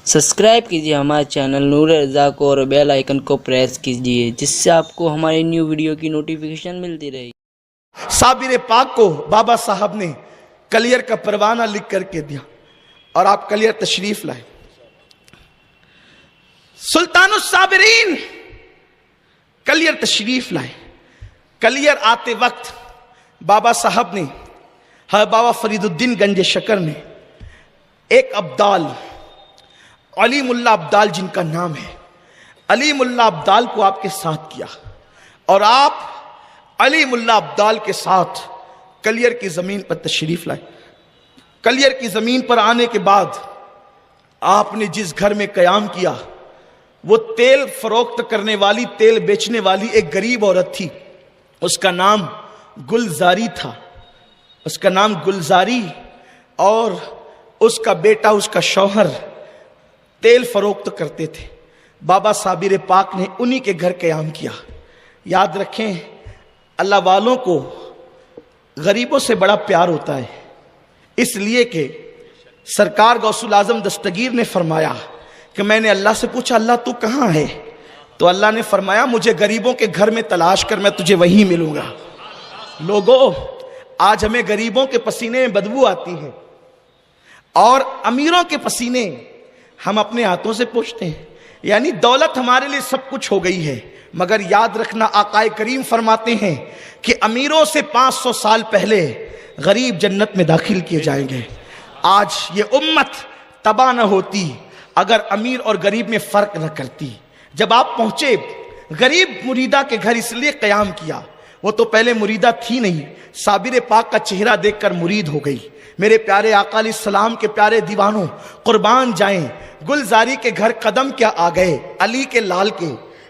Subscribe کیجیے ہمارے channel نور رضا کو اور بیل آئیکن کو پریس کیجیے جس سے آپ کو ہماری نیو ویڈیو کی نوٹیفیکیشن ملتی رہے۔ صابر پاک کو بابا صاحب نے کلیئر کا پروانہ لکھ کر کے دیا اور آپ کلیئر تشریف لائے۔ سلطان الصابرین کلیئر تشریف لائے۔ کلیئر آتے وقت بابا صاحب نے بابا فرید الدین گنج شکر نے ایک ابدال علیم اللہ ابدال جن کا نام ہے علیم اللہ ابدال کو آپ کے ساتھ کیا اور آپ علیم اللہ ابدال کے ساتھ کلیئر کی زمین پر تشریف لائے۔ کلیئر کی زمین پر آنے کے بعد آپ نے جس گھر میں قیام کیا وہ تیل فروخت کرنے والی تیل بیچنے والی ایک غریب عورت تھی، اس کا نام گلزاری تھا، اس کا نام گلزاری، اور اس کا بیٹا اس کا شوہر تیل فروخت کرتے تھے۔ بابا صابر پاک نے انہی کے گھر قیام کیا۔ یاد رکھیں اللہ والوں کو غریبوں سے بڑا پیار ہوتا ہے، اس لیے کہ سرکار غوث الاعظم دستگیر نے فرمایا کہ میں نے اللہ سے پوچھا اللہ تو کہاں ہے؟ تو اللہ نے فرمایا مجھے غریبوں کے گھر میں تلاش کر، میں تجھے وہیں ملوں گا۔ لوگوں آج ہمیں غریبوں کے پسینے میں بدبو آتی ہے اور امیروں کے پسینے ہم اپنے ہاتھوں سے پوچھتے ہیں، یعنی دولت ہمارے لیے سب کچھ ہو گئی ہے، مگر یاد رکھنا آقا کریم فرماتے ہیں کہ امیروں سے 500 سال پہلے غریب جنت میں داخل کیے جائیں گے۔ آج یہ امت تباہ نہ ہوتی اگر امیر اور غریب میں فرق نہ کرتی۔ جب آپ پہنچے غریب مریدہ کے گھر اس لیے قیام کیا، وہ تو پہلے مریدہ تھی نہیں، صابر پاک کا چہرہ دیکھ کر مرید ہو گئی۔ میرے پیارے آقا علیہ السلام کے پیارے دیوانوں قربان جائیں، گلزاری کے گھر قدم کیا آ گئے، علی کے لال کے،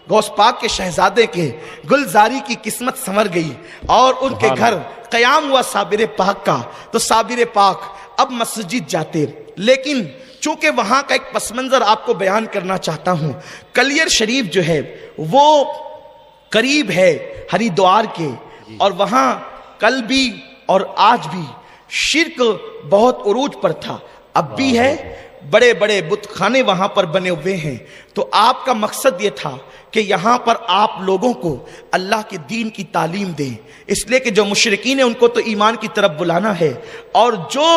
غوث پاک کے شہزادے کے، گلزاری کی قسمت سنور گئی اور ان کے گھر قیام ہوا صابر پاک کا۔ تو صابر پاک اب مسجد جاتے، لیکن چونکہ وہاں کا ایک پس منظر آپ کو بیان کرنا چاہتا ہوں۔ کلیئر شریف جو ہے وہ قریب ہے ہریدوار کے، اور وہاں کل بھی اور آج بھی شرک بہت عروج پر تھا، اب بھی ہے، بڑے بڑے بت خانے وہاں پر بنے ہوئے ہیں۔ تو آپ کا مقصد یہ تھا کہ یہاں پر آپ لوگوں کو اللہ کے دین کی تعلیم دیں، اس لیے کہ جو مشرکین ہیں ان کو تو ایمان کی طرف بلانا ہے، اور جو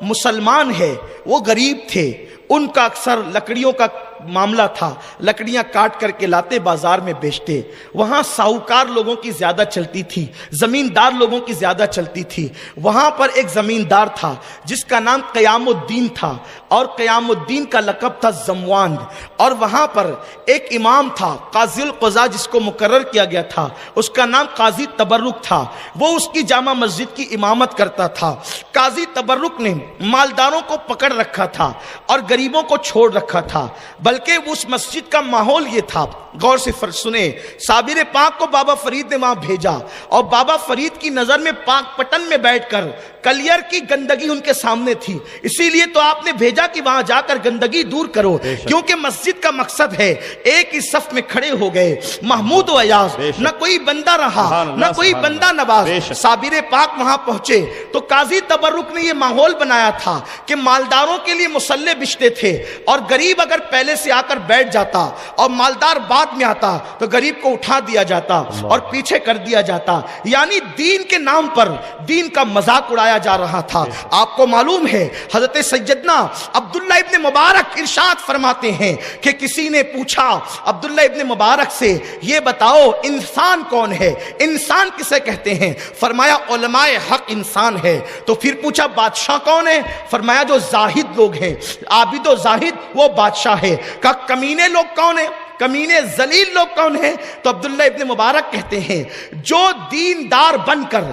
مسلمان ہے وہ غریب تھے، ان کا اکثر لکڑیوں کا معاملہ تھا، لکڑیاں کاٹ کر کے لاتے بازار میں بیچتے۔ وہاں ساہوکار لوگوں کی زیادہ چلتی تھی، زمیندار لوگوں کی زیادہ چلتی تھی۔ وہاں پر ایک زمیندار تھا جس کا نام قیام الدین تھا، اور قیام الدین کا لقب تھا زموان، اور وہاں پر ایک امام تھا قاضی القضاء جس کو مقرر کیا گیا تھا، اس کا نام قاضی تبرک تھا، وہ اس کی جامع مسجد کی امامت کرتا تھا۔ قاضی تبرک نے مالداروں کو پکڑ رکھا تھا اور غریبوں کو چھوڑ رکھا تھا، بلکہ اس مسجد کا ماحول یہ تھا، غور سے سنیں، صابر پاک کو بابا فرید نے وہاں بھیجا، اور بابا فرید کی نظر میں پاک پٹن میں بیٹھ کر کلیئر کی گندگی ان کے سامنے تھی، اسی لیے تو آپ نے بھیجا کہ وہاں جا کر گندگی دور کرو، کیونکہ مسجد کا مقصد ہے۔ ایک ہی صف میں کھڑے ہو گئے محمود و ایاز، نہ کوئی بندہ رہا نہ کوئی بندہ نواز۔ صابر پاک وہاں پہنچے تو قاضی تبرک نے یہ ماحول بنایا تھا کہ مالداروں کے لیے مصلے بچھتے تھے، اور غریب اگر پہلے سے آ کر بیٹھ جاتا اور مالدار بعد میں آتا تو غریب کو اٹھا دیا جاتا اور پیچھے کر دیا جاتا، یعنی دین کے نام پر دین کا مذاق اڑایا جا رہا تھا۔ آپ کو معلوم ہے حضرت سیدنا عبداللہ ابن مبارک ارشاد فرماتے ہیں کہ کسی نے پوچھا عبداللہ ابن مبارک سے یہ بتاؤ انسان کون ہے، انسان کسے کہتے ہیں؟ فرمایا علماء حق انسان ہے۔ تو پھر پوچھا بادشاہ کون ہے؟ فرمایا جو زاہد لوگ ہیں، عابد و زاہد وہ بادشاہ ہے۔ کہا کمینے لوگ کون ہیں؟ کمینے ذلیل لوگ کون ہیں؟ تو عبداللہ ابن مبارک کہتے ہیں جو دیندار بن کر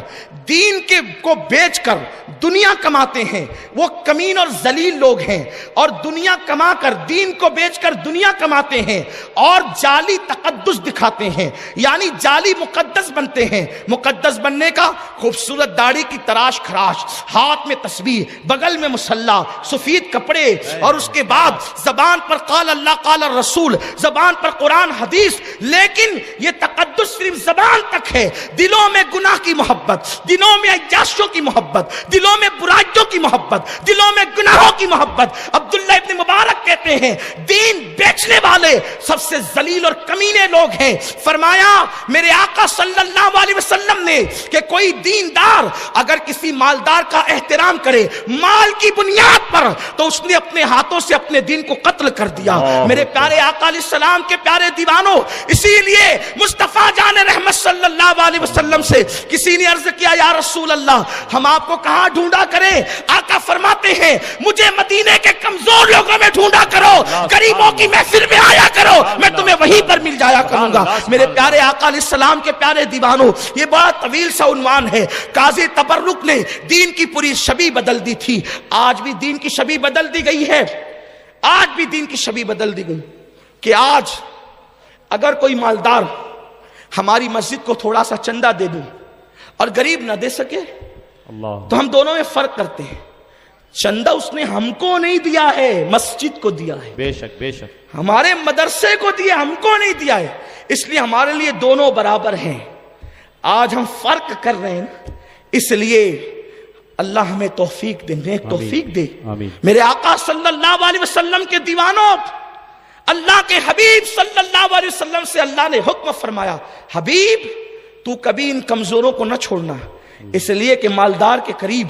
دین کے کو بیچ کر دنیا کماتے ہیں وہ کمین اور ذلیل لوگ ہیں، اور دنیا کما کر دین کو بیچ کر دنیا کماتے ہیں اور جعلی تقدس دکھاتے ہیں، یعنی جعلی مقدس بنتے ہیں۔ مقدس بننے کا خوبصورت داڑھی کی تراش خراش، ہاتھ میں تسبیح، بغل میں مصلی، سفید کپڑے، اور اس کے بعد زبان پر قال اللہ قال الرسول، زبان پر قرآن حدیث، لیکن یہ تقدس صرف زبان تک ہے، دلوں میں گناہ کی محبت، دلوں میں عیاشیوں کی محبت، دلوں میں برائیوں کی محبت، دلوں میں گناہوں کی محبت۔ عبداللہ ابن مبارک کہتے کرتے ہیں دین بیچنے والے سب سے ذلیل اور کمینے لوگ ہیں. فرمایا میرے آقا صلی اللہ علیہ وسلم نے کہ کوئی دیندار اگر کسی مالدار کا احترام کرے مال کی بنیاد پر تو اس نے اپنے ہاتھوں سے اپنے دین کو قتل کر دیا. میرے پیارے آقا علیہ السلام کے پیارے دیوانوں، اسی لیے مصطفیٰ جان رحمت صلی اللہ علیہ وسلم سے کسی نے عرض کیا یا رسول اللہ ہم آپ کو کہاں ڈھونڈا کریں؟ آقا فرماتے ہیں مجھے مدینے کے کمزور لوگوں میں ڈھونڈا کرو، غریبوں کی محفل میں آیا کرو، میں تمہیں وہیں پر مل جایا کروں گا. میرے پیارے آقا علیہ السلام کے پیارے دیوانوں، یہ بڑا طویل سا عنوان ہے. قاضی تبرک نے دین کی پوری شبیہ بدل دی تھی. آج بھی دین کی شبیہ بدل دی گئی ہے. آج بھی دین کی شبیہ بدل دی گئی کہ آج اگر کوئی مالدار ہماری مسجد کو تھوڑا سا چندہ دے دوں اور غریب نہ دے سکے تو ہم دونوں میں فرق کرتے ہیں. چندہ اس نے ہم کو نہیں دیا ہے، مسجد کو دیا ہے. بے شک بے شک. ہمارے مدرسے کو دیا، ہم کو نہیں دیا ہے. اس لیے ہمارے لیے دونوں برابر ہیں. آج ہم فرق کر رہے ہیں، اس لیے اللہ ہمیں توفیق دے، توفیق دے. میرے آقا صلی اللہ علیہ وسلم کے دیوانوں، اللہ کے حبیب صلی اللہ علیہ وسلم سے اللہ نے حکم فرمایا حبیب تو کبھی ان کمزوروں کو نہ چھوڑنا. اس لیے کہ مالدار کے قریب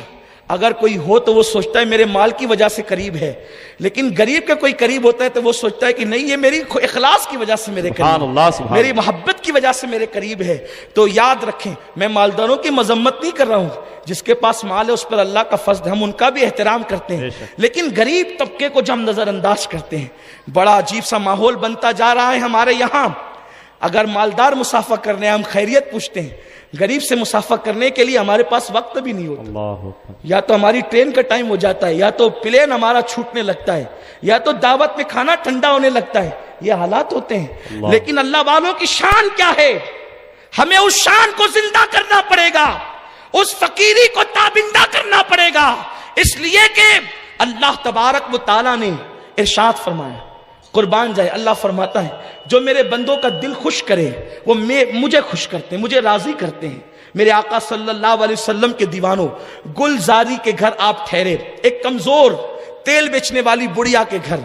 اگر کوئی ہو تو وہ سوچتا ہے میرے مال کی وجہ سے قریب ہے، لیکن غریب کا کوئی قریب ہوتا ہے تو وہ سوچتا ہے کہ نہیں یہ میری اخلاص کی وجہ سے میرے قریب، میری محبت کی وجہ سے میرے قریب ہے. تو یاد رکھیں میں مالداروں کی مذمت نہیں کر رہا ہوں، جس کے پاس مال ہے اس پر اللہ کا فضل ہے، ہم ان کا بھی احترام کرتے ہیں، لیکن غریب طبقے کو جو ہم نظر انداز کرتے ہیں. بڑا عجیب سا ماحول بنتا جا رہا ہے ہمارے یہاں. اگر مالدار مسافہ کرنے ہم خیریت پوچھتے ہیں، غریب سے مسافہ کرنے کے لیے ہمارے پاس وقت بھی نہیں ہوتا. یا تو ہماری ٹرین کا ٹائم ہو جاتا ہے، یا تو پلین ہمارا چھوٹنے لگتا ہے، یا تو دعوت میں کھانا ٹھنڈا ہونے لگتا ہے. یہ حالات ہوتے ہیں. لیکن اللہ والوں کی شان کیا ہے؟ ہمیں اس شان کو زندہ کرنا پڑے گا، اس فقیری کو تابندہ کرنا پڑے گا. اس لیے کہ اللہ تبارک و تعالیٰ نے ارشاد فرمایا، قربان جائے اللہ فرماتا ہے جو میرے بندوں کا دل خوش کرے وہ مجھے خوش کرتے ہیں، مجھے راضی کرتے ہیں. میرے آقا صلی اللہ علیہ وسلم کے دیوانوں، گلزاری کے گھر آپ ٹھہرے، ایک کمزور تیل بیچنے والی بڑھیا کے گھر.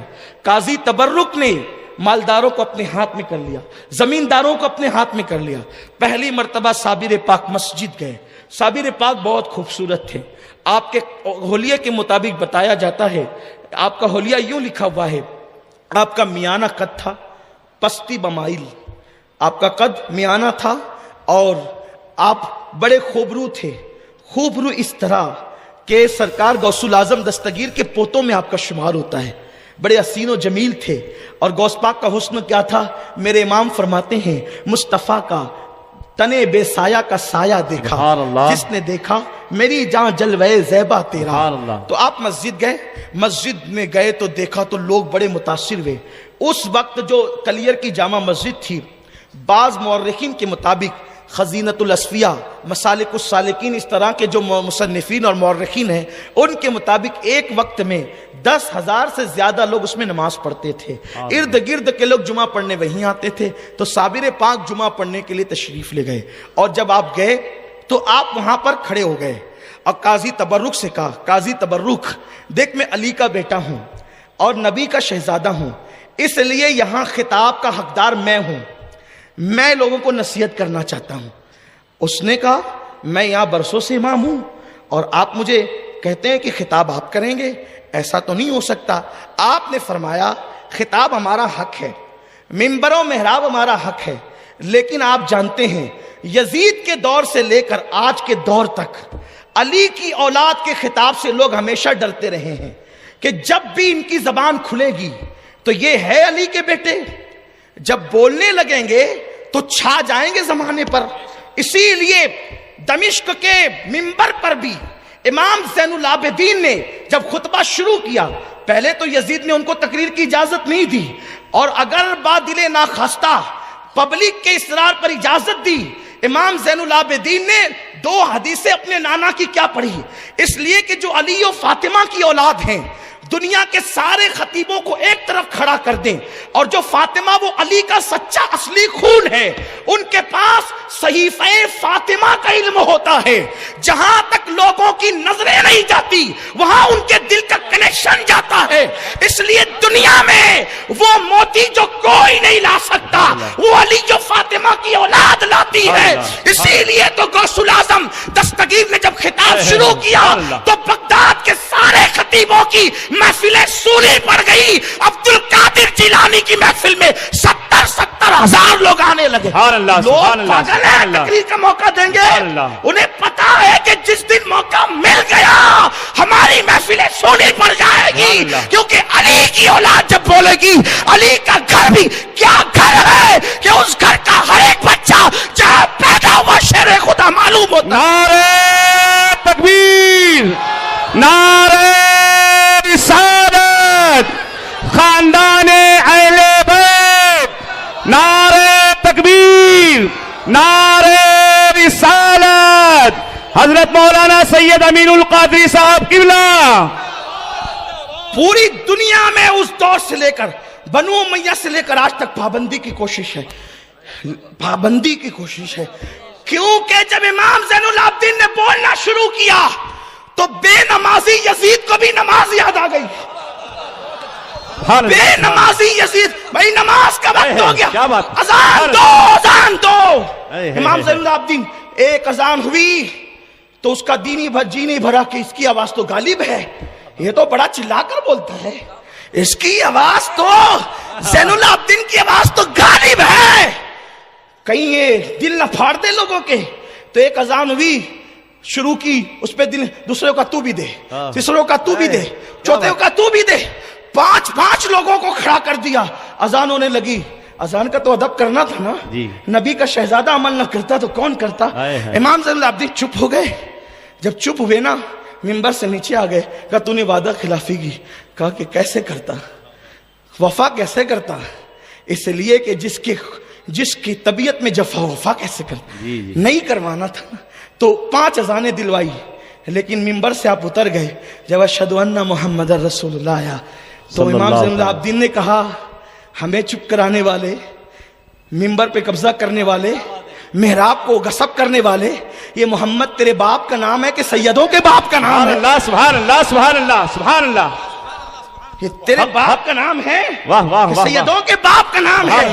قاضی تبرک نے مالداروں کو اپنے ہاتھ میں کر لیا، زمینداروں کو اپنے ہاتھ میں کر لیا. پہلی مرتبہ صابر پاک مسجد گئے. صابر پاک بہت خوبصورت تھے. آپ کے حلیے کے مطابق بتایا جاتا ہے، آپ کا حلیہ یوں لکھا ہوا ہے، آپ کا میانہ قد تھا، پستی بمائل. آپ کا قد میانہ تھا اور آپ بڑے خوبرو تھے. خوبرو اس طرح کہ سرکار غوث الاعظم دستگیر کے پوتوں میں آپ کا شمار ہوتا ہے. بڑے حسین و جمیل تھے. اور غوث پاک کا حسن کیا تھا؟ میرے امام فرماتے ہیں مصطفیٰ کا تنے بے سایہ کا سایہ دیکھا، جس نے دیکھا میری جان جلوے زیبا تیرا. تو آپ مسجد گئے، مسجد میں گئے تو دیکھا تو لوگ بڑے متاثر ہوئے. اس وقت جو کلیر کی جامع مسجد تھی، بعض مورخین کے مطابق خزینۃ الاسفیاء، مسالک السالکین، اس طرح کے جو مصنفین اور مورخین ہیں ان کے مطابق ایک وقت میں 10,000 سے زیادہ لوگ اس میں نماز پڑھتے تھے. ارد گرد کے لوگ جمعہ پڑھنے وہیں آتے تھے. تو صابر پاک جمعہ پڑھنے کے لیے تشریف لے گئے اور جب آپ گئے تو آپ وہاں پر کھڑے ہو گئے اور قاضی تبرک سے کہا قاضی تبرک دیکھ میں علی کا بیٹا ہوں اور نبی کا شہزادہ ہوں، اس لیے یہاں خطاب کا حقدار میں ہوں، میں لوگوں کو نصیحت کرنا چاہتا ہوں. اس نے کہا میں یہاں برسوں سے امام ہوں اور آپ مجھے کہتے ہیں کہ خطاب آپ کریں گے، ایسا تو نہیں ہو سکتا. آپ نے فرمایا خطاب ہمارا حق ہے، منبر و محراب ہمارا حق ہے، لیکن آپ جانتے ہیں یزید کے دور سے لے کر آج کے دور تک علی کی اولاد کے خطاب سے لوگ ہمیشہ ڈرتے رہے ہیں کہ جب بھی ان کی زبان کھلے گی تو یہ ہے علی کے بیٹے، جب بولنے لگیں گے تو چھا جائیں گے زمانے پر. اسی لیے دمشق کے منبر پر بھی امام زین العابدین نے جب خطبہ شروع کیا، پہلے تو یزید نے ان کو تقریر کی اجازت نہیں دی، اور اگر بادل ناخواستہ پبلک کے اصرار پر اجازت دی، امام زین العابدین نے 2 حدیثیں اپنے نانا کی کیا پڑھی، اس لیے کہ جو علی و فاطمہ کی اولاد ہیں دنیا کے سارے خطیبوں کو ایک طرف کھڑا کر دیں اور جو فاطمہ وہ علی کا سچا اصلی خون ہے ان کے پاس صحیفہ فاطمہ کا علم ہوتا ہے، جہاں تک لوگوں کی نظریں نہیں جاتی وہاں ان کے دل کا کنیکشن جاتا ہے. اس لیے دنیا میں وہ موتی جو کوئی نہیں لا سکتا وہ علی جو فاطمہ کی اولاد لاتی ہے. اسی لیے تو غوث الاعظم دستگیر نے جب خطاب شروع کیا تو بغداد کے سارے خطیبوں کی محفلیں سونی پڑ گئی. عبد القادر جیلانی کی محفل میں 70,000 لوگ آنے لگے. لوگ پاگل ہیں تقریر کا موقع دیں گے، انہیں پتا ہے کہ جس دن موقع مل گیا ہماری محفلیں سونی پڑ جائے گی، کیونکہ علی کی اولاد جب بولے گی علی کا گھر بھی کیا گھر ہے کہ اس گھر کا ہر ایک بچہ جہاں پیدا ہوا شیر خدا معلوم ہوتا. نعرہ تکبیر، نعرہ رسالت، خاندان اہل بیت، نعرہ تکبیر، نعرہ رسالت، حضرت مولانا سید امین القادری صاحب قبلہ. پوری دنیا میں اس دور سے لے کر بنو امیہ سے لے کر آج تک پابندی کی کوشش ہے، پابندی کی کوشش ہے. کیونکہ جب امام زین العابدین نے بولنا شروع کیا تو بے نمازی یزید کو بھی نماز یاد آ گئی. بے نمازی یزید، بھائی نماز کا وقت ہو گیا، اذان دو، اذان دو. امام زین العابدین ایک اذان ہوئی تو اس کا جی نہیں بھرا کہ اس کی آواز تو غالب ہے، یہ تو بڑا چلا کر بولتا ہے، اس کی آواز تو زین العابدین کی آواز تو غالب ہے، کہیں یہ دل نہ پھاڑ دے لوگوں کے. تو ایک اذان ہوئی، شروع کی، اس پہ دل دوسرے کا تو بھی دے، تیسروں کا تو بھی دے، چوتھے کا تو بھی دے، پانچ لوگوں کو کھڑا کر دیا. اذان ہونے لگی. اذان کا تو ادب کرنا تھا نا، نبی کا شہزادہ عمل نہ کرتا تو کون کرتا. امام زین العابدین چپ ہو گئے. جب چپ ہوئے نا منبر سے نیچے آ گئے، کہا تو نے وعدہ خلافی کی. کہا کہ کیسے کرتا، وفا کیسے کرتا، اس لیے کہ جس کی طبیعت میں جفا وفا کیسے کرتا، نہیں کروانا تھا. تو 5 اذانیں دلوائی، لیکن منبر سے آپ اتر گئے. جب اشہد ان محمد رسول اللہ آیا تو امام زین العابدین نے کہا ہمیں چپ کرانے والے، منبر پہ قبضہ کرنے والے، محراب کو غصب کرنے والے، یہ محمد تیرے باپ کا نام ہے کہ سیدوں کے باپ کا نام ہے؟ سبحان اللہ، سبحان اللہ، سبحان اللہ. یہ تیرے باپ کا نام ہے کہ سیدوں کے باپ کا نام ہے؟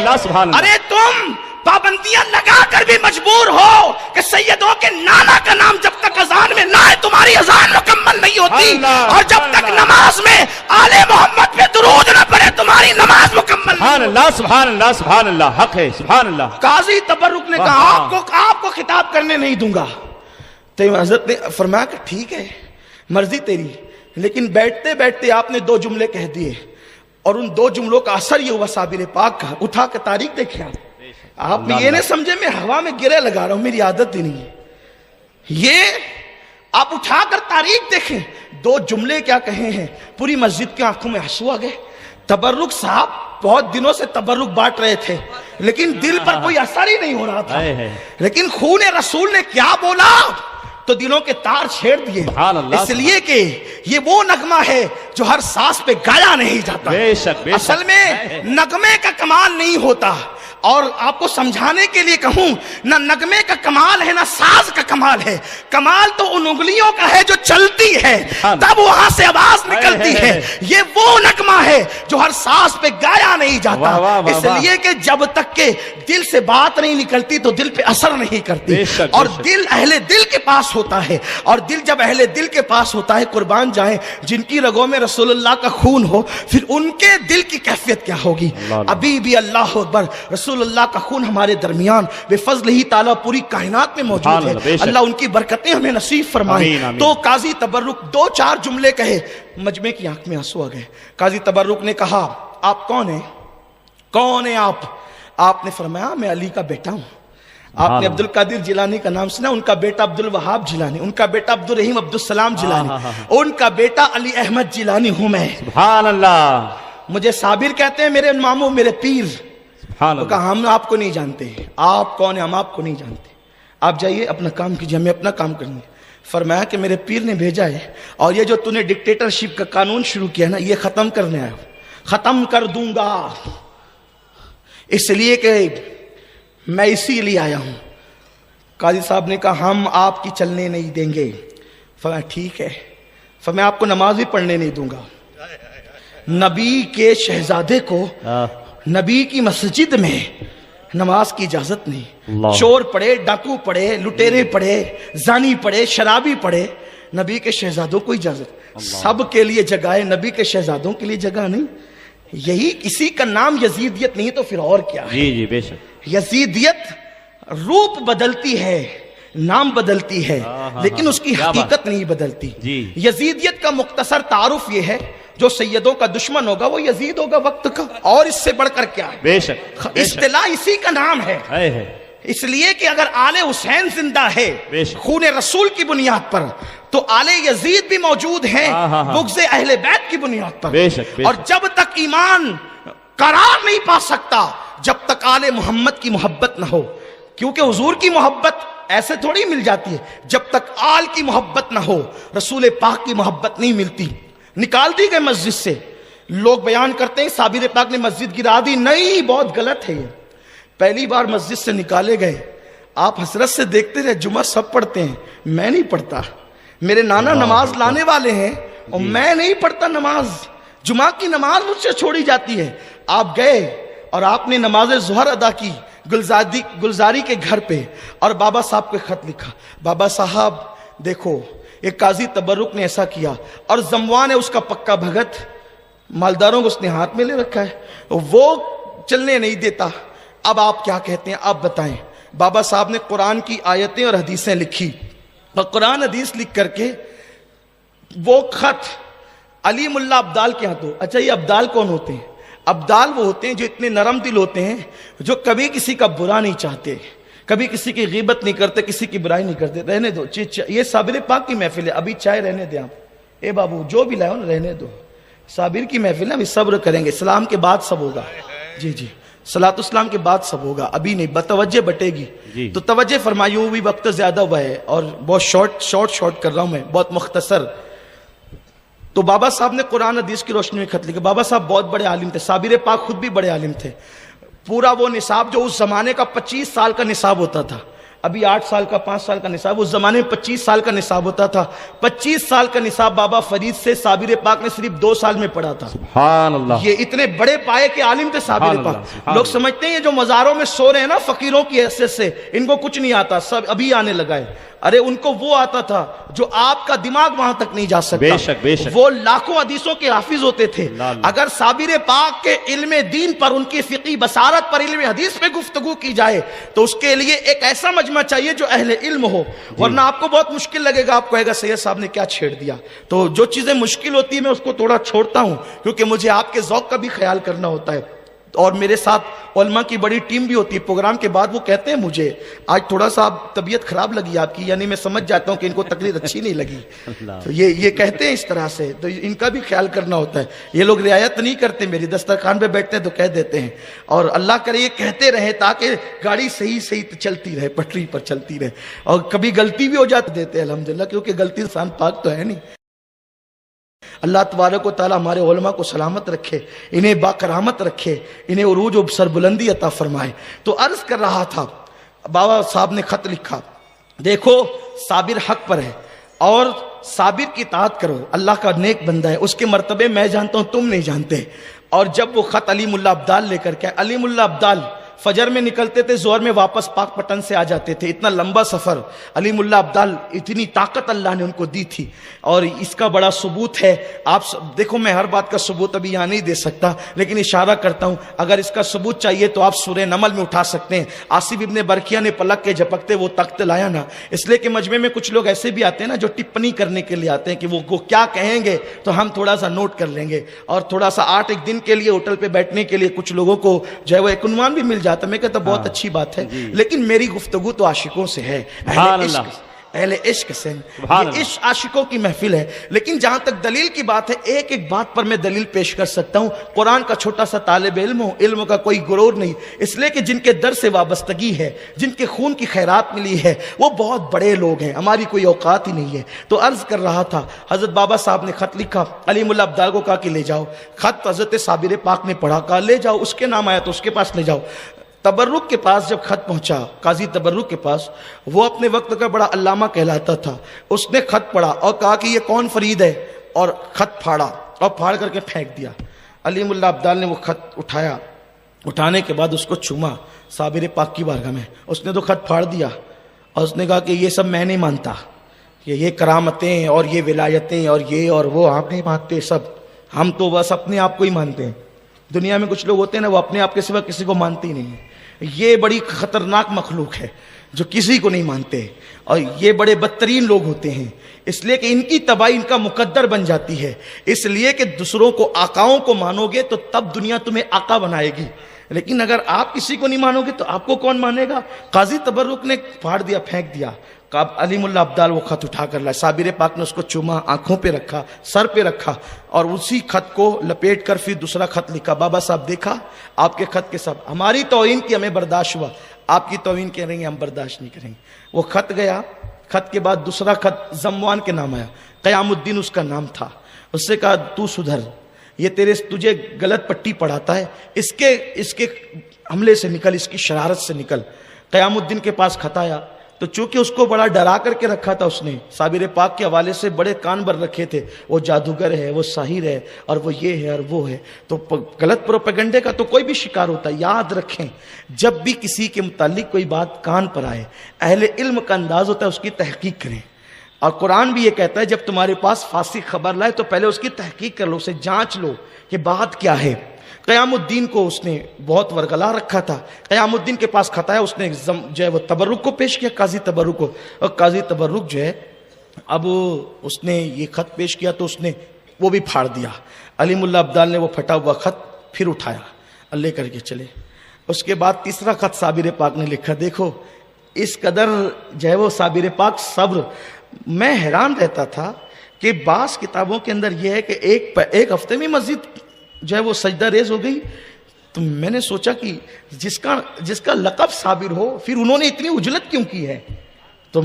ارے تم پابندیاں لگا کر بھی مجبور ہو کہ سیدوں کے نانا کا نام جب تک اذان میں نہ آئے تمہاری اذان مکمل نہیں ہوتی، اور جب تک نماز میں آل محمد پہ درود نہ پڑے تمہاری نماز مکمل نہیں. سبحان اللہ، سبحان اللہ، سبحان اللہ، حق ہے، سبحان اللہ. قاضی تبرک نے کہا آپ کو خطاب کرنے نہیں دوں گا. تو حضرت نے فرمایا کہ ٹھیک ہے مرضی تیری، لیکن بیٹھتے بیٹھتے آپ نے 2 جملے کہہ دیے، اور ان 2 جملوں کا اثر یہ ہوا صابر پاک کا. اٹھا کے تاریخ دیکھیں آپ یہ نہیں سمجھے میں ہوا میں گرے لگا رہا ہوں، میری عادت ہی نہیں ہے. یہ آپ اٹھا کر تاریخ دیکھیں 2 جملے کیا کہے ہیں. پوری مسجد کے آنکھوں میں آنسو آ گئے. تبرک صاحب بہت دنوں سے تبرک بانٹ رہے تھے لیکن دل پر کوئی اثر ہی نہیں ہو رہا تھا، لیکن خون رسول نے کیا بولا تو دلوں کے تار چھیڑ دیے. اس لیے کہ یہ وہ نغمہ ہے جو ہر سانس پہ گایا نہیں جاتا. اصل میں نغمے کا کمال نہیں ہوتا، اور آپ کو سمجھانے کے لیے کہوں نہ نغمے کا کمال ہے نہ ساز کا کمال ہے. کمال تو ان انگلیوں کا ہے جو چلتی ہے تب وہاں سے آواز نکلتی ہے. یہ وہ نغمہ ہے جو ہر ساز پہ گایا نہیں جاتا. اس لیے کہ جب تک کہ دل سے بات نہیں نکلتی تو دل پہ اثر نہیں کرتی. اور دل اہل دل کے پاس ہوتا ہے، اور دل جب اہل دل کے پاس ہوتا ہے، قربان جائیں جن کی رگوں میں رسول اللہ کا خون ہو، پھر ان کے دل کی کیفیت کیا ہوگی. ابھی بھی اللہ اکبر رسول اللہ کا خون ہمارے درمیان بے فضل ہی تعالیٰ پوری کائنات میں موجود ہے. اللہ ان کی برکتیں ہمیں نصیب فرمائے. تو قاضی تبرک 2-4 جملے کہے، مجمع کی آنکھ میں آنسو آ گئے. قاضی تبرک نے کہا آپ کون ہیں؟ کون ہیں آپ نے فرمایا میں علی کا بیٹا ہوں. آپ نے عبد القادر جیلانی کا نام سنا، ان کا بیٹا عبد الوہاب جیلانی، ان کا بیٹا عبد الرحیم عبد السلام جیلانی، ان کا بیٹا علی احمد جیلانی ہوں میں. سبحان اللہ. مجھے صابر کہتے ہیں میرے ماموں، میرے پیر. وہ کہا ہم آپ کو نہیں جانتے، آپ کون ہیں ہم آپ کو نہیں جانتے، آپ جائیے اپنا کام کیجیے، ہمیں اپنا کام کرنے. فرمایا کہ میرے پیر نے بھیجا ہے اور یہ جو تو نے ڈکٹیٹرشپ کا قانون شروع کیا نا یہ ختم کرنے آیا ہوں، ختم کر دوں گا، اس لیے کہ میں اسی لیے آیا ہوں۔ قاضی صاحب نے کہا ہم آپ کی چلنے نہیں دیں گے۔ فرمایا ٹھیک ہے، فرمایا آپ کو نماز بھی پڑھنے نہیں دوں گا۔ نبی کے شہزادے کو نبی کی مسجد میں نماز کی اجازت نہیں، چور پڑے، ڈاکو پڑے، لٹیرے پڑے، زانی پڑے، شرابی پڑے، نبی کے شہزادوں کو اجازت، سب کے لیے جگہ ہے، نبی کے شہزادوں کے لیے جگہ نہیں۔ یہی کسی کا نام یزیدیت نہیں تو پھر اور کیا ہے؟ جی جی بے شک۔ یزیدیت روپ بدلتی ہے، نام بدلتی ہے، لیکن اس کی حقیقت نہیں بدلتی۔ یزیدیت کا مختصر تعارف یہ ہے جو سیدوں کا دشمن ہوگا وہ یزید ہوگا وقت کا، اور اس سے بڑھ کر کیا ہے؟ بے شک، اصطلاح اسی کا نام ہے، اس لیے کہ اگر آل حسین زندہ ہے خون رسول کی بنیاد پر تو آل یزید بھی موجود ہیں بغض اہل بیت کی بنیاد پر، اور جب تک ایمان قرار نہیں پا سکتا جب تک آل محمد کی محبت نہ ہو، کیونکہ حضور کی محبت ایسے تھوڑی مل جاتی ہے، جب تک آل کی محبت نہ ہو رسول پاک کی محبت نہیں ملتی۔ نکال دی گئے مسجد سے، لوگ بیان کرتے ہیں صابر پاک نے مسجد گرا دی، نہیں، بہت غلط ہے یہ۔ پہلی بار مسجد سے نکالے گئے، آپ حسرت سے دیکھتے رہے، جمعہ سب پڑھتے ہیں، میں نہیں پڑھتا، میرے نانا نماز لانے والے ہیں اور میں نہیں پڑھتا نماز، جمعہ کی نماز مجھ سے چھوڑی جاتی ہے۔ آپ گئے اور آپ نے نماز ظہر ادا کی گلزاری کے گھر پہ، اور بابا صاحب کو خط لکھا، بابا صاحب دیکھو ایک قاضی تبرک نے ایسا کیا، اور زموان ہے اس کا پکا بھگت، مالداروں کو اس نے ہاتھ میں لے رکھا ہے، وہ چلنے نہیں دیتا، اب آپ کیا کہتے ہیں آپ بتائیں۔ بابا صاحب نے قرآن کی آیتیں اور حدیثیں لکھی، اور قرآن حدیث لکھ کر کے وہ خط علی ملا ابدال کے ہاتھوں۔ اچھا یہ ابدال کون ہوتے ہیں؟ ابدال وہ ہوتے ہیں جو اتنے نرم دل ہوتے ہیں جو کبھی کسی کا برا نہیں چاہتے، کبھی کسی کی غیبت نہیں کرتے، کسی کی برائی نہیں کرتے۔ رہنے دو، یہ صابر پاک کی محفل ہے، ابھی چائے رہنے دیں آپ، اے بابو جو بھی لائے ہو نا رہنے دو، صابر کی محفل ہے، ابھی صبر کریں گے، سلام کے بعد سب ہوگا، جی جی صلاۃ اسلام کے بعد سب ہوگا، ابھی نہیں، بتوجہ بٹے گی تو توجہ فرمائیوں، بھی وقت زیادہ ہوا ہے اور بہت شارٹ کر رہا ہوں میں، بہت مختصر۔ تو بابا صاحب نے قرآن حدیث کی روشنی میں خط لکھا۔ بابا صاحب بہت بڑے عالم تھے، صابر پاک خود بھی بڑے عالم تھے، پورا وہ نصاب جو اس زمانے کا 25 سال کا نصاب ہوتا تھا، ابھی 8 سال کا 5 سال کا نصاب، اس زمانے میں 25 سال کا نصاب ہوتا تھا، 25 سال کا نصاب بابا فرید سے صابر پاک نے صرف 2 سال میں پڑھا تھا۔ سبحان اللہ، یہ اتنے بڑے پائے کے عالم تھے صابر پاک۔ لوگ سمجھتے ہیں یہ جو مزاروں میں سو رہے ہیں نا فقیروں کی حیثیت سے، ان کو کچھ نہیں آتا، سب ابھی آنے لگا ہے۔ ارے ان کو وہ آتا تھا جو آپ کا دماغ وہاں تک نہیں جا سکتا، بے شک وہ لاکھوں حدیثوں کے حافظ ہوتے تھے۔ اگر صابر پاک کے علم دین پر، ان کی فقہی بصارت پر، علم حدیث پہ گفتگو کی جائے تو اس کے لیے ایک ایسا مجمع چاہیے جو اہل علم ہو، ورنہ آپ کو بہت مشکل لگے گا، آپ کہے گا سید صاحب نے کیا چھیڑ دیا۔ تو جو چیزیں مشکل ہوتی ہیں میں اس کو تھوڑا چھوڑتا ہوں، کیونکہ مجھے آپ کے ذوق کا بھی خیال کرنا ہوتا ہے، اور میرے ساتھ علماء کی بڑی ٹیم بھی ہوتی ہے۔ پروگرام کے بعد وہ کہتے ہیں مجھے آج تھوڑا سا طبیعت خراب لگی آپ کی، یعنی میں سمجھ جاتا ہوں کہ ان کو تقریر اچھی نہیں لگی، تو یہ کہتے ہیں اس طرح سے، تو ان کا بھی خیال کرنا ہوتا ہے۔ یہ لوگ رعایت نہیں کرتے، میری دسترخوان پہ بیٹھتے ہیں تو کہہ دیتے ہیں، اور اللہ کرے یہ کہتے رہے تاکہ گاڑی صحیح چلتی رہے، پٹری پر چلتی رہے، اور کبھی غلطی بھی ہو جاتی دیتے ہیں الحمدللہ، کیونکہ غلطی انسان پاک تو ہے نہیں۔ اللہ تبارک و تعالی ہمارے علماء کو سلامت رکھے، انہیں باکرامت رکھے، انہیں عروج و سربلندی عطا فرمائے۔ تو عرض کر رہا تھا، بابا صاحب نے خط لکھا، دیکھو صابر حق پر ہے اور صابر کی اطاعت کرو، اللہ کا نیک بندہ ہے، اس کے مرتبے میں جانتا ہوں تم نہیں جانتے۔ اور جب وہ خط علی ملا ابدال لے کر کے، علی ملا ابدال فجر میں نکلتے تھے، زہر میں واپس پاک پٹن سے آ جاتے تھے، اتنا لمبا سفر، علی ملا ابدال، اتنی طاقت اللہ نے ان کو دی تھی، اور اس کا بڑا ثبوت ہے۔ آپ دیکھو میں ہر بات کا ثبوت ابھی یہاں نہیں دے سکتا، لیکن اشارہ کرتا ہوں، اگر اس کا ثبوت چاہیے تو آپ سورہ نمل میں اٹھا سکتے ہیں۔ آصف ابن برقیہ نے پلک کے جھپکتے وہ تخت لایا نا، اس لیے کہ مجمع میں کچھ لوگ ایسے بھی آتے ہیں نا جو ٹپنی کرنے کے لیے آتے ہیں کہ وہ کیا کہیں گے تو ہم تھوڑا سا نوٹ کر لیں گے، اور تھوڑا سا 8 دن کے لیے ہوٹل پہ بیٹھنے کے لیے کچھ لوگوں کو جو ہے وہ ایک عنوان بھی مل جاتا ہے۔ میں کہتا بہت اچھی بات ہے، لیکن میری گفتگو تو عاشقوں سے ہے، اہل عشق سے، سبحان یہ اللہ۔ عشق عاشقوں کی محفل ہے۔ لیکن جہاں تک دلیل کی بات ہے، ایک ایک بات پر میں دلیل پیش کر سکتا ہوں۔ قرآن کا چھوٹا سا طالب علم ہوں، علم کا کوئی غرور نہیں، اس لیے کہ جن کے در سے وابستگی ہے، جن کے خون کی خیرات ملی ہے، وہ بہت بڑے لوگ ہیں، ہماری کوئی اوقات ہی نہیں ہے۔ تو عرض کر رہا تھا، حضرت بابا صاحب نے خط لکھا، علیم اللہ عبدال کو کہا کہ لے جاؤ۔ خط حضرت صابر پاک نے پڑھا، کہا لے جاؤ، اس کے نام آیا تو اس کے پاس لے جاؤ۔ تبرک کے پاس جب خط پہنچا، قاضی تبرک کے پاس، وہ اپنے وقت کا بڑا علامہ کہلاتا تھا، اس نے خط پڑھا اور کہا کہ یہ کون فرید ہے، اور خط پھاڑا اور پھاڑ کر کے پھینک دیا۔ علیم اللہ عبدال نے وہ خط اٹھایا، اٹھانے کے بعد اس کو چوما صابر پاک کی بارگاہ میں، اس نے تو خط پھاڑ دیا اور اس نے کہا کہ یہ سب میں نہیں مانتا، یہ کرامتیں اور یہ ولایتیں اور یہ اور وہ آپ نہیں مانتے سب، ہم تو بس اپنے آپ کو ہی مانتے ہیں۔ دنیا میں کچھ لوگ ہوتے ہیں نا، وہ اپنے آپ کے سوا کسی کو مانتے ہی نہیں ہیں۔ یہ بڑی خطرناک مخلوق ہے جو کسی کو نہیں مانتے، اور یہ بڑے بدترین لوگ ہوتے ہیں، اس لیے کہ ان کی تباہی ان کا مقدر بن جاتی ہے۔ اس لیے کہ دوسروں کو، آقاؤں کو مانو گے تو تب دنیا تمہیں آقا بنائے گی، لیکن اگر آپ کسی کو نہیں مانو گے تو آپ کو کون مانے گا؟ قاضی تبرک نے پھاڑ دیا، پھینک دیا۔ علیم اللہ عبدال وہ خط اٹھا کر لائے، صابر پاک نے اس کو چوما، آنکھوں پہ رکھا، سر پہ رکھا، اور اسی خط کو لپیٹ کر پھر دوسرا خط لکھا، بابا صاحب دیکھا آپ کے خط کے سب، ہماری توہین کی ہمیں برداشت ہوا، آپ کی توہین کہہ رہے ہیں ہم برداشت نہیں کریں گے۔ وہ خط گیا، خط کے بعد دوسرا خط زموان کے نام آیا، قیام الدین اس کا نام تھا، اس سے کہا تو سدھر، یہ تجھے غلط پٹی پڑھاتا ہے، اس کے حملے سے نکل، اس کی شرارت سے نکل۔ قیام الدین کے پاس خط آیا تو چونکہ اس کو بڑا ڈرا کر کے رکھا تھا، اس نے صابر پاک کے حوالے سے بڑے کان بر رکھے تھے، وہ جادوگر ہے، وہ ساحر ہے، اور وہ یہ ہے اور وہ ہے، تو غلط پروپیگنڈے کا تو کوئی بھی شکار ہوتا ہے۔ یاد رکھیں، جب بھی کسی کے متعلق کوئی بات کان پر آئے، اہل علم کا انداز ہوتا ہے اس کی تحقیق کریں، اور قرآن بھی یہ کہتا ہے جب تمہارے پاس فاسق خبر لائے تو پہلے اس کی تحقیق کر لو، اسے جانچ لو کہ بات کیا ہے۔ قیام الدین کو اس نے بہت ورگلا رکھا تھا، قیام الدین کے پاس خط آیا، اس نے جو ہے وہ تبرک کو پیش کیا، قاضی تبرک کو، اور قاضی تبرک جو ہے اب اس نے یہ خط پیش کیا تو اس نے وہ بھی پھاڑ دیا۔ علیم اللہ عبدال نے وہ پھٹا ہوا خط پھر اٹھایا اور لے کر کے چلے۔ اس کے بعد تیسرا خط صابر پاک نے لکھا، دیکھو اس قدر جو ہے وہ صابر پاک صبر، میں حیران رہتا تھا کہ بعض کتابوں کے اندر یہ ہے کہ ایک ہفتے میں مسجد جو ہے وہ سجدہ ریز ہو گئی، تو میں نے سوچا کہ جس کا لقب صابر ہو، پھر انہوں نے اتنی اجلت کیوں کی ہے؟ تو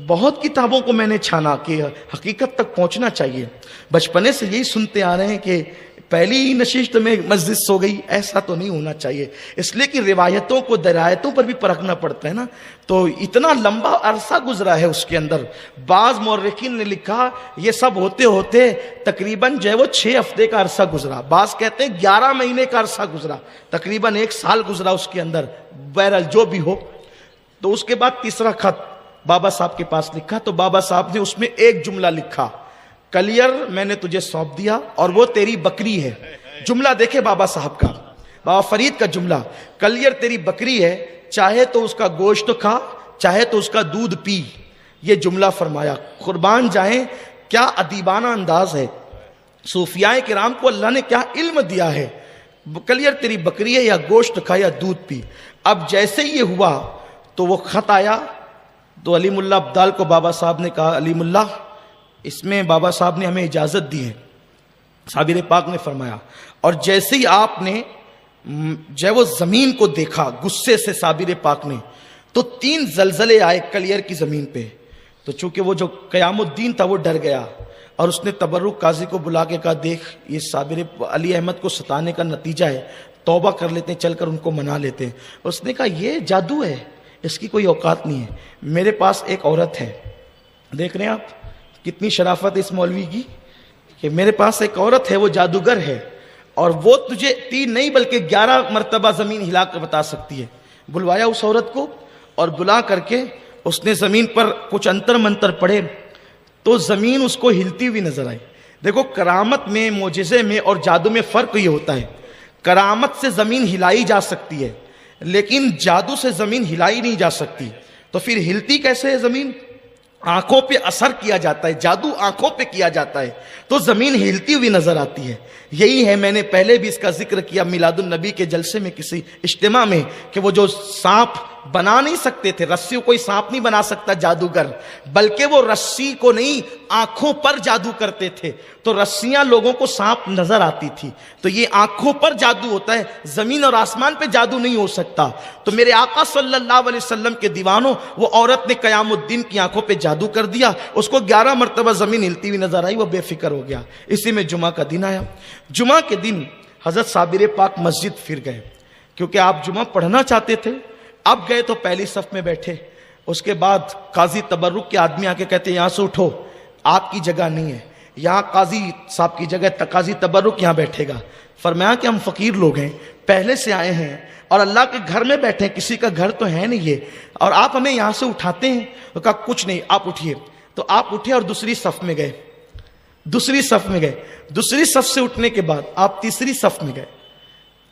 بہت کتابوں کو میں نے چھانا کہ حقیقت تک پہنچنا چاہیے۔ بچپنے سے یہی سنتے آ رہے ہیں کہ پہلی ہی نشست میں مسجد سو گئی، ایسا تو نہیں ہونا چاہیے، اس لیے کہ روایتوں کو درایتوں پر بھی پرکھنا پڑتا ہے نا۔ تو اتنا لمبا عرصہ گزرا ہے اس کے اندر، بعض مورخین نے لکھا یہ سب ہوتے ہوتے تقریباً جو ہے وہ 6 ہفتے کا عرصہ گزرا، بعض کہتے ہیں 11 مہینے کا عرصہ گزرا، تقریباً 1 سال گزرا اس کے اندر۔ بہرحال جو بھی ہو، تو اس کے بعد تیسرا خط بابا صاحب کے پاس لکھا، تو بابا صاحب نے اس میں ایک جملہ لکھا، کلیئر میں نے تجھے سونپ دیا اور وہ تیری بکری ہے۔ جملہ دیکھے بابا صاحب کا، بابا فرید کا جملہ، کلیئر تیری بکری ہے، چاہے تو اس کا گوشت کھا، چاہے تو اس کا دودھ پی، یہ جملہ فرمایا۔ قربان جائیں کیا ادیبانہ انداز ہے، صوفیاء کرام کو اللہ نے کیا علم دیا ہے۔ کلیئر تیری بکری ہے، یا گوشت کھا یا دودھ پی۔ اب جیسے یہ ہوا تو وہ خط آیا، تو علیم اللہ عبدال کو بابا صاحب نے کہا، علیم اللہ اس میں بابا صاحب نے ہمیں اجازت دی ہے۔ صابر پاک نے فرمایا، اور جیسے ہی آپ نے جو ہے وہ زمین کو دیکھا غصے سے صابر پاک نے، تو 3 زلزلے آئے کلیئر کی زمین پہ۔ تو چونکہ وہ جو قیام الدین تھا وہ ڈر گیا، اور اس نے تبرک قاضی کو بلا کے کہا، دیکھ یہ صابر علی احمد کو ستانے کا نتیجہ ہے، توبہ کر لیتے ہیں، چل کر ان کو منا لیتے ہیں۔ اس نے کہا یہ جادو ہے، اس کی کوئی اوقات نہیں ہے، میرے پاس ایک عورت ہے۔ دیکھ رہے ہیں آپ کتنی شرافت اس مولوی کی، کہ میرے پاس ایک عورت ہے، وہ جادوگر ہے، اور وہ تجھے 3 نہیں بلکہ 11 مرتبہ زمین ہلا کر بتا سکتی ہے۔ بلوایا اس عورت کو، اور بلا کر کے اس نے زمین پر کچھ انتر منتر پڑھے، تو زمین اس کو ہلتی ہوئی نظر آئی۔ دیکھو کرامت میں، معجزے میں اور جادو میں فرق یہ ہوتا ہے، کرامت سے زمین ہلائی جا سکتی ہے لیکن جادو سے زمین ہلائی نہیں جا سکتی۔ تو پھر ہلتی کیسے ہے زمین؟ آنکھوں پہ اثر کیا جاتا ہے، جادو آنکھوں پہ کیا جاتا ہے، تو زمین ہلتی ہوئی نظر آتی ہے۔ یہی ہے، میں نے پہلے بھی اس کا ذکر کیا میلاد النبی کے جلسے میں کسی اجتماع میں، کہ وہ جو سانپ بنا نہیں سکتے تھے. رسی کو کوئی سانپ نہیں بنا سکتا جادوگر, بلکہ وہ رسی کو نہیں آنکھوں پر جادو کرتے تھے. تو رسیاں لوگوں کو سانپ نظر آتی تھی, تو یہ آنکھوں پر جادو ہوتا ہے, زمین اور آسمان پہ جادو نہیں ہو سکتا. تو میرے آقا صلی اللہ علیہ وسلم کے دیوانوں, وہ عورت نے قیام الدین کی آنکھوں پہ جادو کر دیا, اس کو 11 مرتبہ زمین ہلتی ہوئی نظر آئی, وہ بے فکر ہو گیا. اسی میں جمعہ کا دن آیا. جمعہ کے دن حضرت صابر پاک مسجد پھر گئے, کیونکہ آپ جمعہ پڑھنا چاہتے تھے. اب گئے تو پہلی صف میں بیٹھے. اس کے بعد قاضی تبرک کے آدمی آ کے کہتے ہیں یہاں سے اٹھو, آپ کی جگہ نہیں ہے, یہاں قاضی صاحب کی جگہ, قاضی تبرک یہاں بیٹھے گا. فرمایا کہ ہم فقیر لوگ ہیں, پہلے سے آئے ہیں اور اللہ کے گھر میں بیٹھے ہیں, کسی کا گھر تو ہے نہیں یہ, اور آپ ہمیں یہاں سے اٹھاتے ہیں. تو کہا کچھ نہیں, آپ اٹھیے. تو آپ اٹھے اور دوسری صف میں گئے. دوسری صف سے اٹھنے کے بعد آپ تیسری صف میں گئے.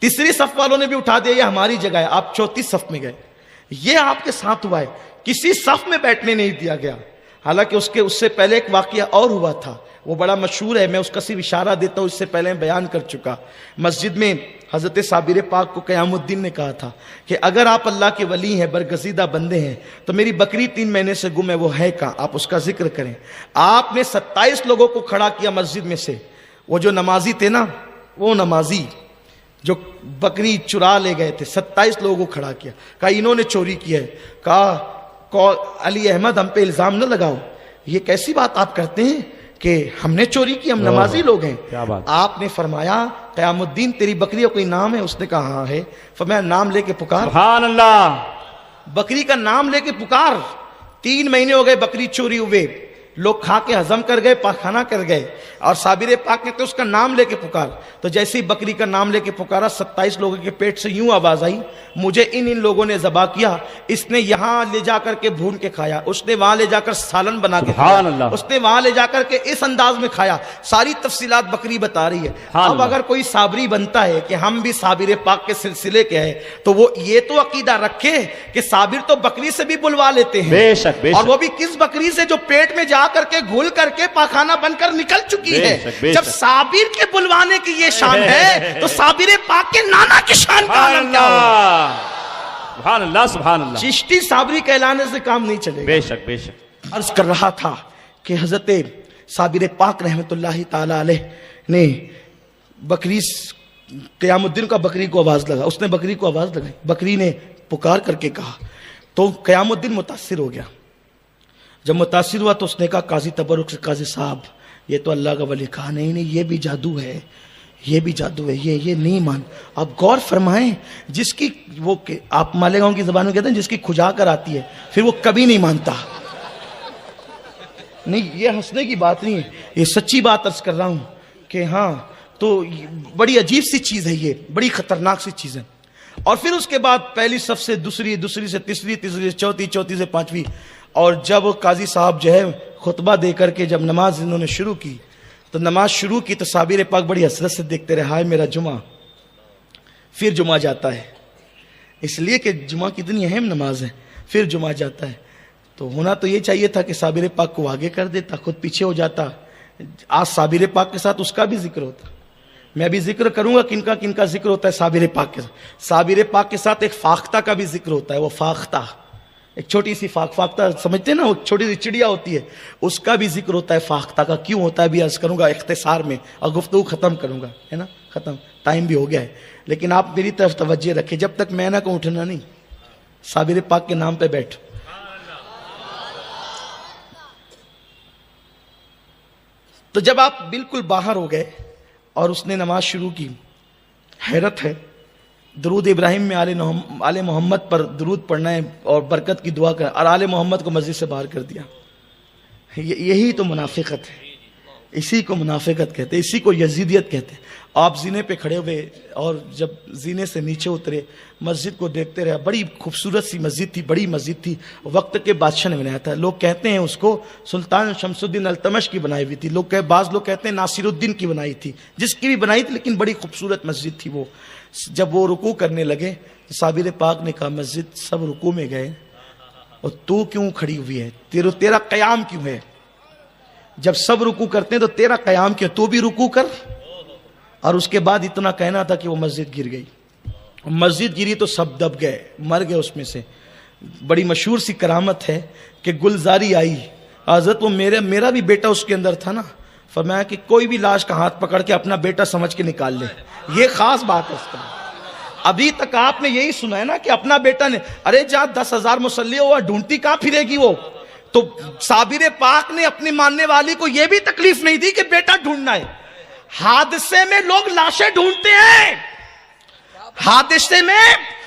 تیسری صف والوں نے بھی اٹھا دیا, یہ ہماری جگہ ہے, آپ چوتھی صف میں گئے. یہ آپ کے ساتھ ہوا ہے, کسی صف میں بیٹھنے نہیں دیا گیا. حالانکہ اس سے پہلے ایک واقعہ اور ہوا تھا, وہ بڑا مشہور ہے, میں اس کا صرف اشارہ دیتا ہوں, اس سے پہلے بیان کر چکا. مسجد میں حضرت صابر پاک کو قیام الدین نے کہا تھا کہ اگر آپ اللہ کے ولی ہیں, برگزیدہ بندے ہیں, تو میری بکری 3 مہینے سے گم ہے, وہ ہے کہاں, آپ اس کا ذکر کریں. آپ نے 27 لوگوں کو کھڑا کیا مسجد میں سے. وہ جو نمازی تھے نا, وہ نمازی جو بکری چرا لے گئے تھے, 27 لوگوں کو کھڑا کیا, کہا انہوں نے چوری کی ہے. کہا علی احمد ہم پہ الزام نہ لگاؤ, یہ کیسی بات آپ کرتے ہیں کہ ہم نے چوری کی, ہم نمازی لوگ ہیں. آپ نے فرمایا قیام الدین تیری بکری کا کوئی نام ہے؟ اس نے کہا ہاں ہے. فرمایا نام لے کے پکار. سبحان اللہ. بکری کا نام لے کے پکار. 3 مہینے ہو گئے بکری چوری ہوئے, لوگ کھا کے ہضم کر گئے, پاخانہ کر گئے, اور صابر پاک نے تو اس کا نام لے کے پکار. تو جیسے ہی بکری کا نام لے کے پکارا, 27 لوگوں کے پیٹ سے یوں آواز آئی, مجھے ان لوگوں نے ذبح کیا, اس نے یہاں لے جا کر کے بھون کے کھایا, اس نے وہاں لے جا کر سالن بنا کے کھایا, اس نے وہاں لے جا کر کے اس انداز میں کھایا. ساری تفصیلات بکری بتا رہی ہے. اب اگر کوئی صابری بنتا ہے کہ ہم بھی صابر پاک کے سلسلے کے ہیں, تو وہ یہ تو عقیدہ رکھے کہ صابر تو بکری سے بھی بلوا لیتے ہیں, بے شک, اور وہ بھی کس بکری سے جو پیٹ میں جا کر کے گھل کر کے پاخانہ بن کر نکل چکی ہے. جب صابر کے بلوانے کی یہ شان ہے, تو صابر پاک کے نانا کی شان کا عالم کیا ہوگا. سبحان اللہ, سبحان اللہ. چشتی صابری کہلانے سے کام نہیں چلے گا. بے شک, بے شک. عرض کر رہا تھا کہ حضرت صابر پاک رحمت اللہ تعالی علیہ نے بکری, قیام الدین کا بکری کو آواز لگا, اس نے بکری کو آواز لگائی, بکری نے پکار کر کے کہا, تو قیام الدین متاثر ہو گیا. جب متاثر ہوا تو اس نے کہا قاضی تبرک سے, قاضی صاحب یہ تو اللہ کا ولی. کہا نہیں نہیں, یہ بھی جادو ہے, یہ بھی جادو ہے, یہ نہیں مان. آپ غور فرمائیں, جس کی وہ آپ مالیگاؤں کی زبان میں کہتے ہیں جس کی کھجا کر آتی ہے, پھر وہ کبھی نہیں مانتا. نہیں, یہ ہنسنے کی بات نہیں ہے, یہ سچی بات عرض کر رہا ہوں کہ ہاں, تو بڑی عجیب سی چیز ہے, یہ بڑی خطرناک سی چیز ہے. اور پھر اس کے بعد پہلی صف سے دوسری, دوسری سے تیسری, تیسری سے چوتھی, چوتھی سے پانچویں. اور جب قاضی صاحب جو ہے خطبہ دے کر کے جب نماز انہوں نے شروع کی, تو نماز شروع کی تو صابر پاک بڑی حسرت سے دیکھتے رہے, ہائے میرا جمعہ. پھر جمعہ جاتا ہے, اس لیے کہ جمعہ کتنی اہم نماز ہے, پھر جمعہ جاتا ہے. تو ہونا تو یہ چاہیے تھا کہ صابر پاک کو آگے کر دیتا, خود پیچھے ہو جاتا. آج صابر پاک کے ساتھ اس کا بھی ذکر ہوتا. میں بھی ذکر کروں گا کن کا ذکر ہوتا ہے صابر پاک کے ساتھ. صابر پاک کے ساتھ ایک فاختہ کا بھی ذکر ہوتا ہے. وہ فاختہ ایک چھوٹی سی فاختہ سمجھتے ہیں نا, وہ چھوٹی سی چڑیا ہوتی ہے, اس کا بھی ذکر ہوتا ہے فاختہ کا. کیوں ہوتا ہے بھی عرض کروں گا اختصار میں, اور گفتگو ختم کروں گا, ہے نا, ختم, ٹائم بھی ہو گیا ہے. لیکن آپ میری طرف توجہ رکھیں, جب تک میں نہ کہوں اٹھنا نہیں, صابر پاک کے نام پہ بیٹھ. تو جب آپ بالکل باہر ہو گئے اور اس نے نماز شروع کی, حیرت ہے, درود ابراہیم میں آل محمد پر درود پڑھنا ہے اور برکت کی دعا کر, اور آل محمد کو مسجد سے باہر کر دیا. یہی تو منافقت ہے, اسی کو منافقت کہتے ہیں, اسی کو یزیدیت کہتے ہیں. آپ زینے پہ کھڑے ہوئے اور جب زینے سے نیچے اترے, مسجد کو دیکھتے رہے. بڑی خوبصورت سی مسجد تھی, بڑی مسجد تھی, وقت کے بادشاہ نے بنایا تھا. لوگ کہتے ہیں اس کو سلطان شمس الدین التمش کی بنائی ہوئی تھی, بعض لوگ کہتے ہیں ناصر الدین کی بنائی تھی, جس کی بھی بنائی تھی, لیکن بڑی خوبصورت مسجد تھی وہ. جب وہ رکوع کرنے لگے, صابر پاک نے کہا مسجد سب رکوع میں گئے اور تو کیوں کھڑی ہوئی ہے, تیرا قیام کیوں ہے؟ جب سب رکوع کرتے ہیں تو تیرا قیام کیوں, تو بھی رکوع کر. اور اس کے بعد اتنا کہنا تھا کہ وہ مسجد گر گئی. مسجد گری تو سب دب گئے, مر گئے اس میں سے. بڑی مشہور سی کرامت ہے کہ گلزاری آئی حضرت، وہ میرا بھی بیٹا اس کے اندر تھا نا، فرمایا کہ کوئی بھی لاش کا ہاتھ پکڑ کے اپنا بیٹا سمجھ کے نکال لے، یہ خاص بات ہے اس کا۔ ابھی تک آپ نے یہی سنا ہے نا کہ اپنا بیٹا نے، ارے جہاں 10,000 مصلی ہوا ڈھونڈتی کہاں پھرے گی وہ؟ تو صابر پاک نے اپنی ماننے والی کو یہ بھی تکلیف نہیں دی کہ بیٹا ڈھونڈنا ہے۔ حادثے میں لوگ لاشیں ڈھونڈتے ہیں، حادثے میں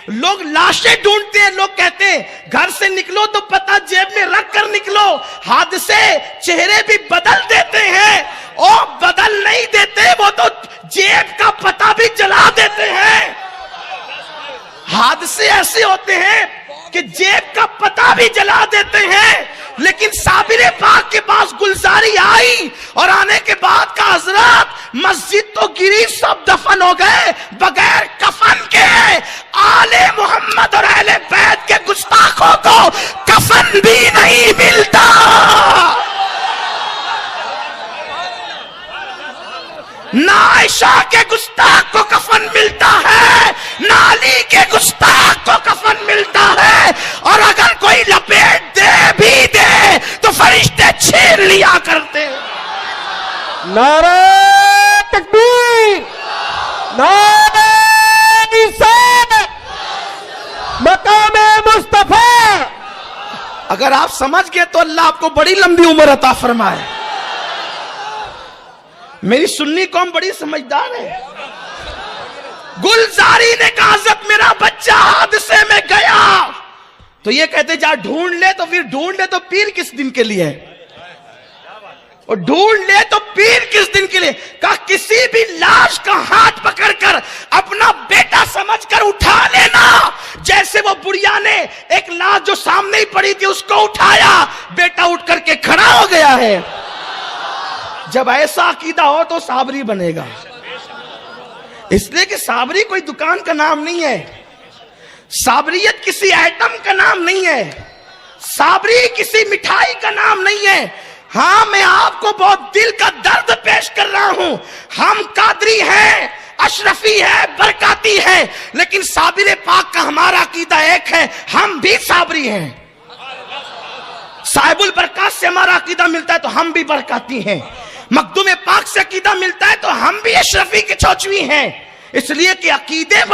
لوگ لاشیں ڈھونڈتے ہیں، لوگ کہتے ہیں گھر سے نکلو تو پتہ جیب میں رکھ کر نکلو۔ حادثے چہرے بھی بدل دیتے ہیں، اور بدل نہیں دیتے، وہ تو جیب کا پتہ بھی جلا دیتے ہیں۔ حادثے ایسے ہوتے ہیں کہ جیب کا پتہ بھی جلا دیتے ہیں، لیکن صابر پاک کے پاس گلزاری آئی، اور آنے کے بعد کا حضرات مسجد تو گری، سب دفن ہو گئے بغیر کفن کے۔ آل محمد اور اہل بیت کے گستاخوں کو کفن بھی نہیں ملتا۔ نہ عائشہ کے گستاخ کو کفن ملتا ہے، نہ علی کے گستاخ کو کفن ملتا ہے، اور اگر کوئی لپیٹ دے بھی دے تو فرشتے چھین لیا کرتے۔ نعرہ تکبیر، نعرہ رسالت، مقام مصطفیٰ۔ اگر آپ سمجھ گئے تو اللہ آپ کو بڑی لمبی عمر عطا فرمائے۔ میری سنی قوم بڑی سمجھدار ہے۔ گلزاری نے کہا حضرت میرا بچہ حادثے میں گیا، تو یہ کہتے جا ڈھونڈ لے، تو پھر ڈھونڈ لے تو پیر کس دن کے لیے ہے؟ اور ڈھونڈ لے تو پیر کس دن کے لیے؟ کہا کسی بھی لاش کا ہاتھ پکڑ کر اپنا بیٹا سمجھ کر اٹھا لینا، جیسے وہ بڑھیا نے ایک لاش جو سامنے ہی پڑی تھی اس کو اٹھایا، بیٹا اٹھ کر کے کھڑا ہو گیا ہے۔ جب ایسا عقیدہ ہو تو صابری بنے گا، اس لیے کہ صابری کوئی دکان کا نام نہیں ہے، صابریت کسی آئٹم کا نام نہیں ہے، صابری کسی مٹھائی کا نام نہیں ہے۔ ہاں میں آپ کو بہت دل کا درد پیش کر رہا ہوں، ہم قادری ہیں، اشرفی ہے، برکاتی ہے، لیکن صابر پاک کا ہمارا عقیدہ ایک ہے، ہم بھی صابری ہیں۔ صاحب البرکات سے ہمارا عقیدہ ملتا ہے تو ہم بھی برکاتی ہیں، مخدوم پاک سے عقیدہ ملتا ہے تو ہم بھی اشرفی کے چوچوی ہیں، اس لیے کہ عقیدے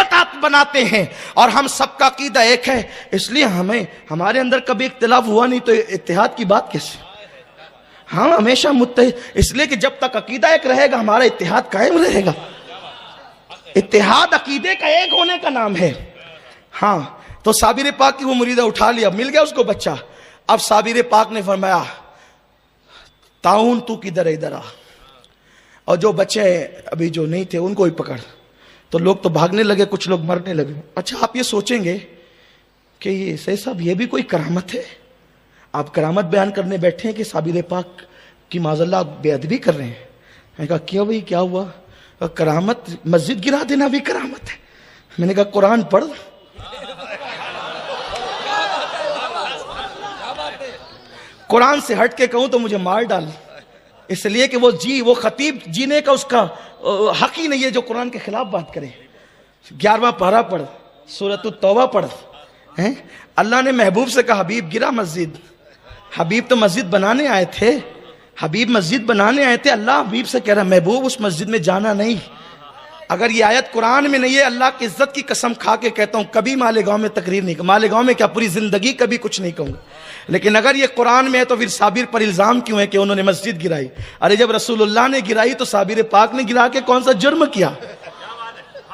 بناتے ہیں اور ہم سب کا عقیدہ ایک ہے، اس لیے ہمارے اندر کبھی اختلاف ہوا نہیں تو اتحاد کی بات کیسے؟ ہاں ہمیشہ متحد، اس لیے کہ جب تک عقیدہ ایک رہے گا ہمارا اتحاد قائم رہے گا۔ اتحاد عقیدے کا ایک ہونے کا نام ہے۔ ہاں تو صابر پاک کی وہ مریدہ اٹھا لیا، مل گیا اس کو بچہ۔ اب صابر پاک نے فرمایا تعاون تو کدھر ادھر آ، اور جو بچے ابھی جو نہیں تھے ان کو ہی پکڑ۔ تو لوگ تو بھاگنے لگے، کچھ لوگ مرنے لگے۔ اچھا آپ یہ سوچیں گے کہ یہ سید صاحب یہ بھی کوئی کرامت ہے؟ آپ کرامت بیان کرنے بیٹھے ہیں کہ صابر پاک کی معاذ اللہ بے ادبی کر رہے ہیں۔ میں نے کہا کیا بھائی کیا ہوا؟ کرامت مسجد گرا دینا بھی کرامت ہے۔ میں نے کہا قرآن پڑھ۔ قرآن سے ہٹ کے کہوں تو مجھے مار ڈال، اس لیے کہ وہ خطیب جینے کا اس کا حق ہی نہیں ہے جو قرآن کے خلاف بات کرے۔ 11واں پارہ پڑھ، سورۃ التوبہ پڑھ۔ اللہ نے محبوب سے کہا حبیب گرا مسجد، حبیب تو مسجد بنانے آئے تھے، حبیب مسجد بنانے آئے تھے، اللہ حبیب سے کہہ رہا محبوب اس مسجد میں جانا نہیں۔ اگر یہ آیت قرآن میں نہیں ہے، اللہ کی عزت کی قسم کھا کے کہتا ہوں کبھی مالیگاؤں میں تقریر نہیں، مالیگاؤں میں کیا پوری زندگی کبھی کچھ نہیں کہوں گا۔ لیکن اگر یہ قرآن میں ہے تو پھر صابر پر الزام کیوں ہے کہ انہوں نے مسجد گرائی؟ ارے جب رسول اللہ نے گرائی تو صابر پاک نے گرا کے کون سا جرم کیا؟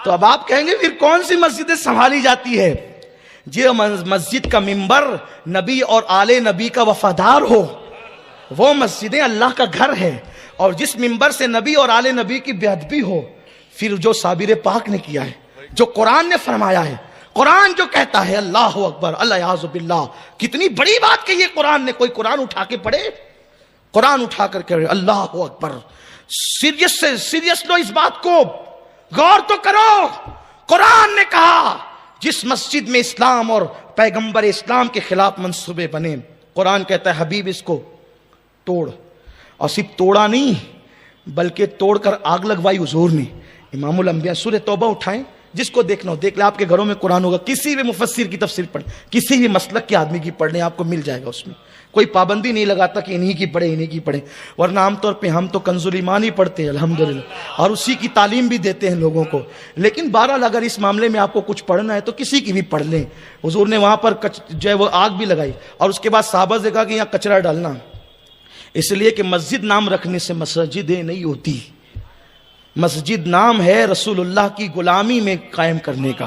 تو اب آپ کہیں گے پھر کون سی مسجدیں سنبھالی جاتی ہے؟ جو مسجد کا ممبر نبی اور آل نبی کا وفادار ہو وہ مسجدیں اللہ کا گھر ہے، اور جس ممبر سے نبی اور آل نبی کی بے ادبی ہو، پھر جو صابر پاک نے کیا ہے، جو قرآن نے فرمایا ہے، قرآن جو کہتا ہے اللہ اکبر اللہ یعوذ باللہ، کتنی بڑی بات کہی ہے قرآن نے۔ کوئی قرآن اٹھا کے پڑھے، قرآن اٹھا کر کے اللہ اکبر، سیریس لو، اس بات کو غور تو کرو۔ قرآن نے کہا جس مسجد میں اسلام اور پیغمبر اسلام کے خلاف منصوبے بنے، قرآن کہتا ہے حبیب اس کو توڑ، اور صرف توڑا نہیں بلکہ توڑ کر آگ لگوائی حضور نے۔ امام الانبیاء سورہ توبہ اٹھائیں، جس کو دیکھنا ہو دیکھ لے. آپ کے گھروں میں قرآن ہوگا, کسی بھی مفسر کی تفسیر پڑھ, کسی بھی مسلک کے آدمی کی پڑھ لیں, آپ کو مل جائے گا. اس میں کوئی پابندی نہیں لگاتا کہ انہی کی پڑھیں انہی کی پڑھیں, ورنہ عام طور پہ ہم تو کنز الایمان ہی پڑھتے ہیں الحمدللہ, اور اسی کی تعلیم بھی دیتے ہیں لوگوں کو. لیکن بہرحال اگر اس معاملے میں آپ کو کچھ پڑھنا ہے تو کسی کی بھی پڑھ لیں. حضور نے وہاں پر جو ہے وہ آگ بھی لگائی, اور اس کے بعد صحابہ سے کہا کہ یہاں کچرا ڈالنا, اس لیے کہ مسجد نام رکھنے سے مسجدیں نہیں ہوتی. مسجد نام ہے رسول اللہ کی غلامی میں قائم کرنے کا.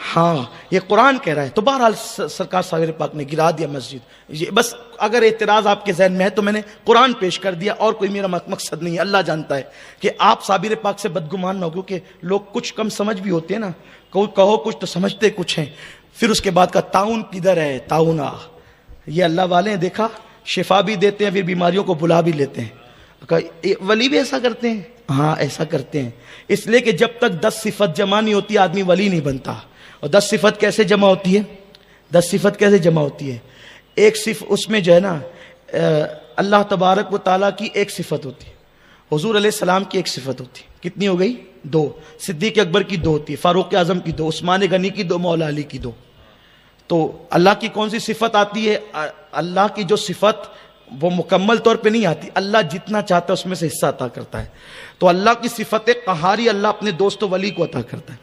ہاں یہ قرآن کہہ رہا ہے. تو بہرحال سرکار ساغر پاک نے گرا دیا مسجد. یہ بس اگر اعتراض آپ کے ذہن میں ہے تو میں نے قرآن پیش کر دیا, اور کوئی میرا مقصد نہیں ہے. اللہ جانتا ہے کہ آپ صابر پاک سے بدگمان نہ ہو, کیونکہ لوگ کچھ کم سمجھ بھی ہوتے ہیں نا, کہو کچھ تو سمجھتے کچھ ہیں. پھر اس کے بعد کا تعاون کدھر ہے؟ تعاون یہ اللہ والے ہیں, دیکھا شفا بھی دیتے ہیں, پھر بیماریوں کو بلا بھی لیتے ہیں. ولی بھی ایسا کرتے ہیں؟ ہاں ایسا کرتے ہیں. اس لیے کہ جب تک 10 صفت جمع نہیں ہوتی آدمی ولی نہیں بنتا. اور 10 صفت کیسے جمع ہوتی ہے؟ 10 صفت کیسے جمع ہوتی ہے؟ ایک صفت اس میں جو ہے نا اللہ تبارک و تعالیٰ کی ایک صفت ہوتی ہے, حضور علیہ السلام کی ایک صفت ہوتی ہے. کتنی ہو گئی؟ 2. صدیق اکبر کی 2 ہوتی ہے, فاروق اعظم کی 2, عثمان غنی کی 2, مولا علی کی 2. تو اللہ کی کون سی صفت آتی ہے؟ اللہ کی جو صفت وہ مکمل طور پہ نہیں آتی, اللہ جتنا چاہتا ہے اس میں سے حصہ عطا کرتا ہے. تو اللہ کی صفت قہاری اللہ اپنے دوست و ولی کو عطا کرتا ہے.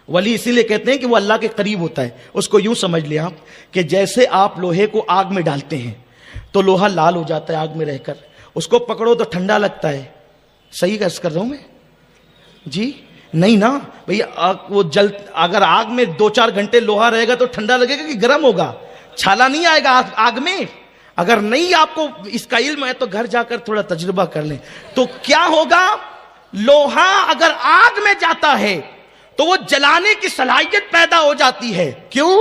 ولی اسی لیے کہتے ہیں کہ وہ اللہ کے قریب ہوتا ہے. اس کو یوں سمجھ لیں آپ کہ جیسے آپ لوہے کو آگ میں ڈالتے ہیں تو لوہا لال ہو جاتا ہے آگ میں رہ کر, اس کو پکڑو تو ٹھنڈا لگتا ہے. صحیح عرض کر رہا ہوں میں جی؟ نہیں نا بھئی, وہ اگر آگ میں 2-4 گھنٹے لوہا رہے گا تو ٹھنڈا لگے گا کہ گرم ہوگا؟ چھالا نہیں آئے گا آگ میں. اگر نہیں آپ کو اس کا علم ہے تو گھر جا کر تھوڑا تجربہ کر لیں. تو کیا ہوگا؟ لوہا اگر آگ میں جاتا ہے تو وہ جلانے کی صلاحیت پیدا ہو جاتی ہے. کیوں؟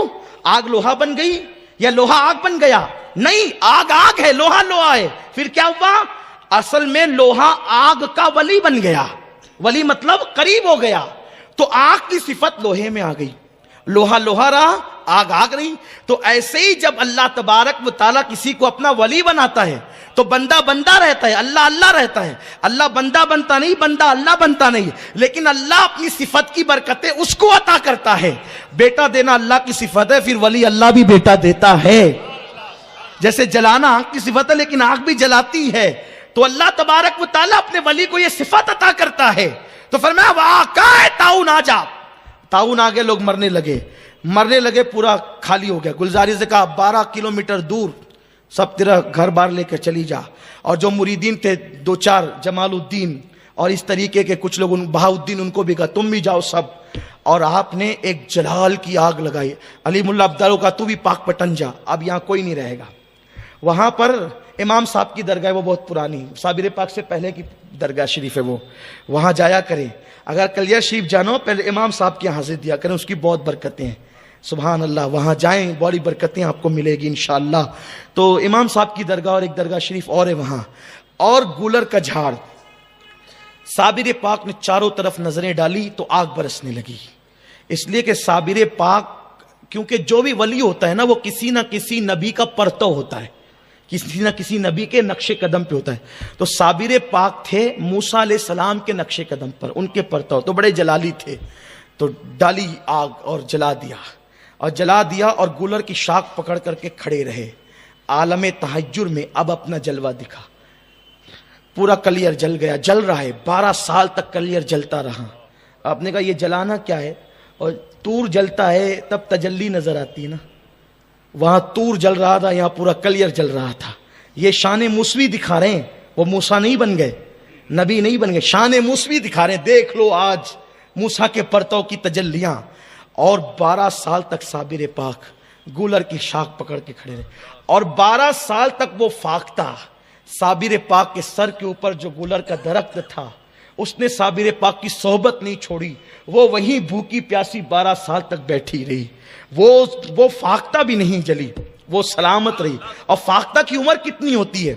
آگ لوہا بن گئی یا لوہا آگ بن گیا؟ نہیں, آگ ہے, لوہا ہے. پھر کیا ہوا؟ اصل میں لوہا آگ کا ولی بن گیا. ولی مطلب قریب ہو گیا. تو آگ کی صفت لوہے میں آ گئی, لوہا رہا, آگ رہی. تو ایسے ہی جب اللہ تبارک و تعالیٰ کسی کو اپنا ولی بناتا ہے تو بندہ رہتا ہے, اللہ رہتا ہے. اللہ بندہ بنتا نہیں, بندہ اللہ بنتا نہیں. لیکن اللہ اپنی صفت کی برکتیں اس کو عطا کرتا ہے. بیٹا دینا اللہ کی صفت ہے, پھر ولی اللہ بھی بیٹا دیتا ہے. جیسے جلانا آگ کی صفت ہے لیکن آگ بھی جلاتی ہے. تو اللہ تبارک و تعالیٰ اپنے ولی کو یہ صفت عطا کرتا ہے. تو فرمایا واقع تعاون آ جا. تعاون آگے لوگ مرنے لگے, پورا خالی ہو گیا. گلزاری سے کہا 12 کلومیٹر دور سب تیرا گھر بار لے کے چلی جا. اور جو مریدین تھے 2-4 جمال الدین اور اس طریقے کے کچھ لوگ, بہاؤدین, ان کو بھی کہا تم بھی جاؤ سب. اور آپ نے ایک جلال کی آگ لگائی. علی ملا عبداللہ کا تو بھی پاک پٹن جا, اب یہاں کوئی نہیں رہے گا. وہاں پر امام صاحب کی درگاہ, وہ بہت پرانی, صابر پاک سے پہلے کی درگاہ شریف ہے, وہ وہاں جایا کریں. اگر کلیہ شریف جانو پہلے امام صاحب کی حاضر دیا کریں, اس کی بہت برکتیں ہیں. سبحان اللہ, وہاں جائیں, بڑی برکتیں آپ کو ملے گی انشاءاللہ. تو امام صاحب کی درگاہ اور ایک درگاہ شریف اور ہے وہاں. اور گولر کا جھاڑ, صابر پاک نے چاروں طرف نظریں ڈالی تو آگ برسنے لگی. اس لیے کہ صابر پاک, کیونکہ جو بھی ولی ہوتا ہے نا وہ کسی نہ کسی نبی کا پرتو ہوتا ہے, کسی نہ کسی نبی کے نقش قدم پہ ہوتا ہے. تو صابر پاک تھے موسیٰ علیہ السلام کے نقش قدم پر, ان کے پرتو, تو بڑے جلالی تھے. تو ڈالی آگ اور جلا دیا اور گولر کی شاخ پکڑ کر کے کھڑے رہے. عالم تحجر میں اب اپنا جلوہ دکھا. پورا کلیئر جل گیا, جل رہا ہے, 12 سال تک کلیئر جلتا رہا. آپ نے کہا یہ جلانا کیا ہے؟ اور تور جلتا ہے تب تجلی نظر آتی ہے نا, وہاں تور جل رہا تھا, یہاں پورا کلیئر جل رہا تھا. یہ شان موسوی دکھا رہے ہیں, وہ موسیٰ نہیں بن گئے, نبی نہیں بن گئے, شان موسوی دکھا رہے ہیں. دیکھ لو آج موسیٰ کے پرتو کی تجلیاں. اور 12 سال تک صابر پاک گولر کی شاخ پکڑ کے کھڑے رہے, اور 12 سال تک وہ فاختہ صابر پاک کے سر کے اوپر جو گولر کا درخت تھا, اس نے صابر پاک کی صحبت نہیں چھوڑی. وہ وہیں بھوکی پیاسی 12 سال تک بیٹھی رہی. وہ فاختہ بھی نہیں جلی, وہ سلامت رہی. اور فاختہ کی عمر کتنی ہوتی ہے,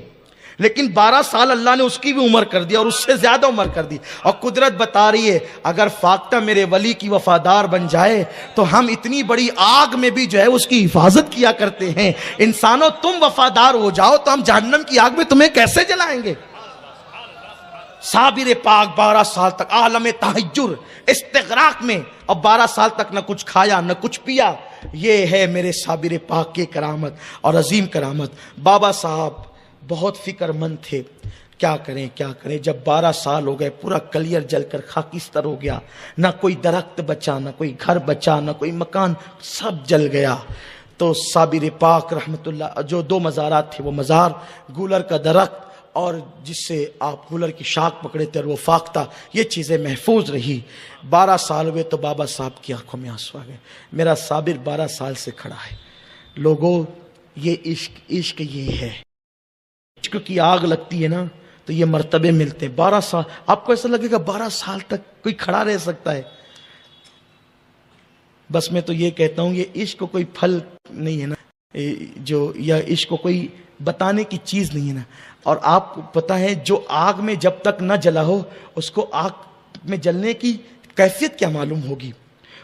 لیکن 12 سال اللہ نے اس کی بھی عمر کر دی اور اس سے زیادہ عمر کر دی. اور قدرت بتا رہی ہے اگر فاختہ میرے ولی کی وفادار بن جائے تو ہم اتنی بڑی آگ میں بھی جو ہے اس کی حفاظت کیا کرتے ہیں. انسانوں تم وفادار ہو جاؤ تو ہم جہنم کی آگ میں تمہیں کیسے جلائیں گے. صابر پاک 12 سال تک عالم تحجر استغراق میں، اور 12 سال تک نہ کچھ کھایا نہ کچھ پیا. یہ ہے میرے صابر پاک کی کرامت اور عظیم کرامت. بابا صاحب بہت فکر مند تھے، کیا کریں کیا کریں. جب 12 سال ہو گئے، پورا کلیر جل کر خاکستر ہو گیا، نہ کوئی درخت بچا، نہ کوئی گھر بچا، نہ کوئی مکان، سب جل گیا. تو صابر پاک رحمت اللہ، جو 2 مزارات تھے، وہ مزار گولر کا درخت اور جس سے آپ گولر کی شاخ پکڑے تھے اور وہ فاختہ، یہ چیزیں محفوظ رہی. 12 سال ہوئے تو بابا صاحب کی آنکھوں میں آنسو آ گئے. میرا صابر 12 سال سے کھڑا ہے. لوگوں، یہ عشق یہ ہے. عشق کی آگ لگتی ہے نا تو یہ مرتبے ملتے ہیں. 12 سال آپ کو ایسا لگے گا 12 سال تک کوئی کھڑا رہ سکتا ہے؟ بس میں تو یہ کہتا ہوں، یہ عشق کو کوئی پھل نہیں ہے نا، جو یا عشق کو کوئی بتانے کی چیز نہیں ہے نا. اور آپ کو پتہ ہے، جو آگ میں جب تک نہ جلا ہو، اس کو آگ میں جلنے کی کیفیت کیا معلوم ہوگی؟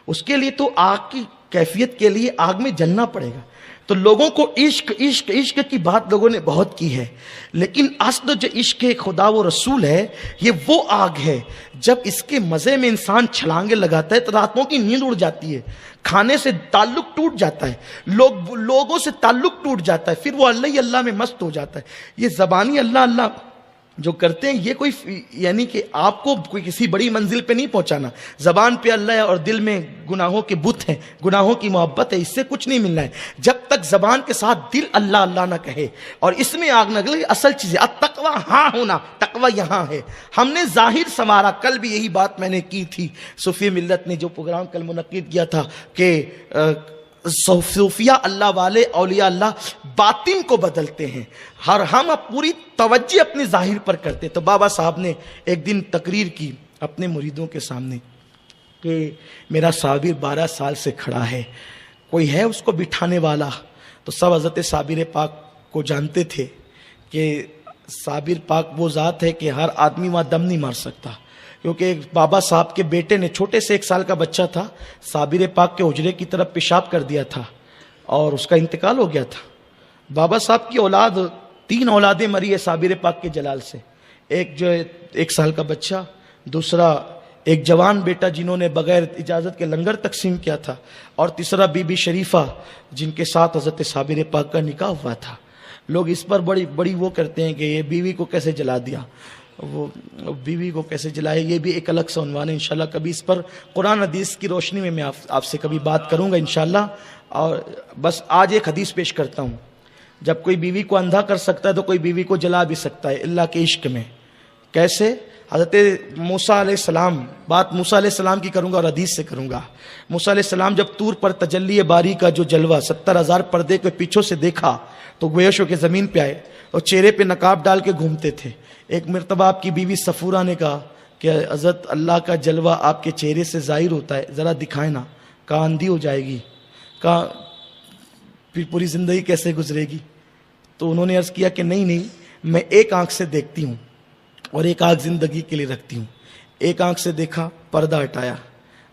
اس کے لیے تو آگ کی کیفیت کے لیے آگ میں جلنا پڑے گا. تو لوگوں کو عشق عشق عشق کی بات لوگوں نے بہت کی ہے، لیکن اصل جو عشق خدا و رسول ہے، یہ وہ آگ ہے جب اس کے مزے میں انسان چھلانگے لگاتا ہے تو راتوں کی نیند اڑ جاتی ہے، کھانے سے تعلق ٹوٹ جاتا ہے، لوگوں سے تعلق ٹوٹ جاتا ہے، پھر وہ اللہ ہی اللہ میں مست ہو جاتا ہے. یہ زبانی اللہ اللہ جو کرتے ہیں، یہ کوئی یعنی کہ آپ کو کوئی کسی بڑی منزل پہ نہیں پہنچانا. زبان پہ اللہ ہے اور دل میں گناہوں کے بت ہیں، گناہوں کی محبت ہے، اس سے کچھ نہیں ملنا ہے. جب تک زبان کے ساتھ دل اللہ اللہ نہ کہے اور اس میں آگ نہ لگے. اصل چیز ہے التقویٰ ہاں ہونا، تقویٰ یہاں ہے. ہم نے ظاہر سنوارا. کل بھی یہی بات میں نے کی تھی. صوفی ملت نے جو پروگرام کل منعقد کیا تھا کہ صوفیہ اللہ والے، اولیاء اللہ باطن کو بدلتے ہیں، ہم پوری توجہ اپنے ظاہر پر کرتے. تو بابا صاحب نے ایک دن تقریر کی اپنے مریدوں کے سامنے کہ میرا صابر 12 سال سے کھڑا ہے، کوئی ہے اس کو بٹھانے والا؟ تو سب حضرت صابر پاک کو جانتے تھے کہ صابر پاک وہ ذات ہے کہ ہر آدمی وہاں دم نہیں مار سکتا. کیونکہ بابا صاحب کے بیٹے نے، چھوٹے سے 1 سال کا بچہ تھا، صابر پاک کے حجرے کی طرف پیشاب کر دیا تھا اور اس کا انتقال ہو گیا تھا. بابا صاحب کی اولاد 3 اولادیں مری ہے صابر پاک کے جلال سے. ایک جو 1 سال کا بچہ، دوسرا ایک جوان بیٹا جنہوں نے بغیر اجازت کے لنگر تقسیم کیا تھا، اور تیسرا بی بی شریفہ جن کے ساتھ حضرت صابر پاک کا نکاح ہوا تھا. لوگ اس پر بڑی وہ کرتے ہیں کہ یہ بیوی کو کیسے جلا دیا، وہ بیوی کو کیسے جلائے. یہ بھی ایک الگ سا عنوان ہے. انشاءاللہ کبھی اس پر قرآن حدیث کی روشنی میں آپ سے کبھی بات کروں گا انشاءاللہ. اور بس آج ایک حدیث پیش کرتا ہوں. جب کوئی بیوی کو اندھا کر سکتا ہے تو کوئی بیوی کو جلا بھی سکتا ہے اللہ کے عشق میں. کیسے؟ حضرت موسیٰ علیہ السلام، بات موسیٰ علیہ السلام کی کروں گا اور حدیث سے کروں گا. موسیٰ علیہ السلام جب طور پر تجلی باری کا جو جلوہ 70,000 پردے کے پیچھوں سے دیکھا تو گویش ہو کے زمین پہ آئے اور چہرے پہ نقاب ڈال کے گھومتے تھے. ایک مرتبہ آپ کی بیوی صفورہ نے کہا کہ حضرت اللہ کا جلوہ آپ کے چہرے سے ظاہر ہوتا ہے، ذرا دکھائیں نا. کہا اندھی ہو جائے گی. کہا پھر پوری زندگی کیسے گزرے گی؟ تو انہوں نے عرض کیا کہ نہیں، میں ایک آنکھ سے دیکھتی ہوں اور ایک آنکھ زندگی کے لیے رکھتی ہوں. ایک آنکھ سے دیکھا، پردہ ہٹایا.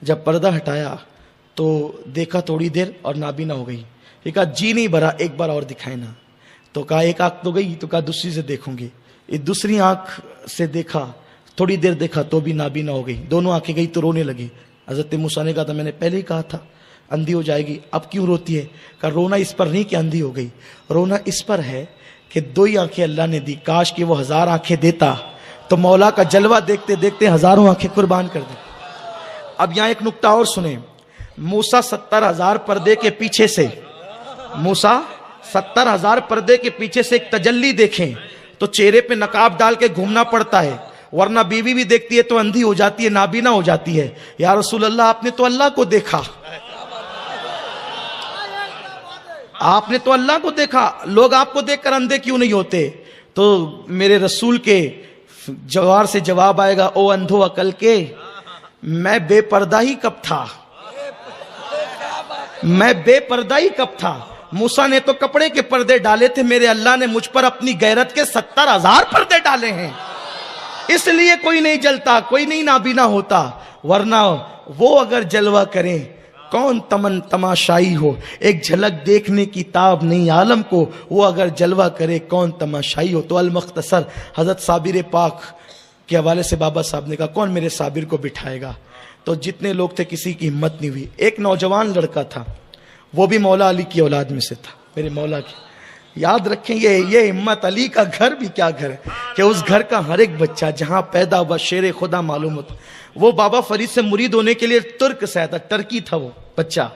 جب پردہ ہٹایا تو دیکھا تھوڑی دیر اور نابینا ہو گئی. یہ کہا جی نہیں بھرا، ایک بار اور دکھائے نا. تو کہا ایک آنکھ تو گئی، تو کہا دوسری سے دیکھوں گی. یہ دوسری آنکھ سے دیکھا، تھوڑی دیر دیکھا تو بھی نابینا ہو گئی. دونوں آنکھیں گئی تو رونے لگی. حضرت موسیٰ نے کہا تھا میں نے پہلے ہی کہا تھا اندھی ہو جائے گی، اب کیوں روتی ہے؟ کہ رونا اس پر نہیں کہ اندھی ہو گئی، رونا اس پر ہے کہ 2 ہی آنکھیں اللہ نے دی. کاش کہ وہ 1000 آنکھیں دیتا تو مولا کا جلوہ دیکھتے دیکھتے 1000 آنکھیں قربان کر دی. اب یہاں ایک نکتہ اور سنیں. موسیٰ 70,000 پردے کے پیچھے سے، موسیٰ 70,000 پردے کے پیچھے سے ایک تجلی دیکھیں تو چہرے پہ نقاب ڈال کے گھومنا پڑتا ہے، ورنہ بیوی بھی دیکھتی ہے تو اندھی ہو جاتی ہے، نابینا ہو جاتی ہے. یا رسول اللہ آپ نے تو اللہ کو دیکھا، آپ نے تو اللہ کو دیکھا، لوگ آپ کو دیکھ کر اندھے کیوں نہیں ہوتے؟ تو میرے رسول کے جوار سے جواب آئے گا، او اندھو عقل کے، میں بے پردہ ہی کب تھا، میں بے پردہ ہی کب تھا. موسیٰ نے تو کپڑے کے پردے ڈالے تھے، میرے اللہ نے مجھ پر اپنی غیرت کے 70,000 پردے ڈالے ہیں. اس لیے کوئی نہیں جلتا، کوئی نہیں نابینا ہوتا. ورنہ وہ اگر جلوہ کریں کون تماشائی ہو، ایک جھلک دیکھنے کی تاب نہیں عالم کو، وہ اگر جلوہ کرے کون تماشائی ہو. تو المختصر حضرت صابر پاک کے حوالے سے بابا صاحب نے کہا کون میرے صابر کو بٹھائے گا؟ تو جتنے لوگ تھے کسی کی ہمت نہیں ہوئی. ایک نوجوان لڑکا تھا, وہ بھی مولا علی کی اولاد میں سے تھا, میرے مولا کی. یاد رکھیں یہ ہمت علی کا گھر بھی کیا گھر ہے کہ اس گھر کا ہر ایک بچہ جہاں پیدا ہوا شیر خدا معلوم ہوتا. وہ بابا فرید سے مرید ہونے کے لیے ترک سے آیا تھا, ٹرکی تھا وہ بچہ.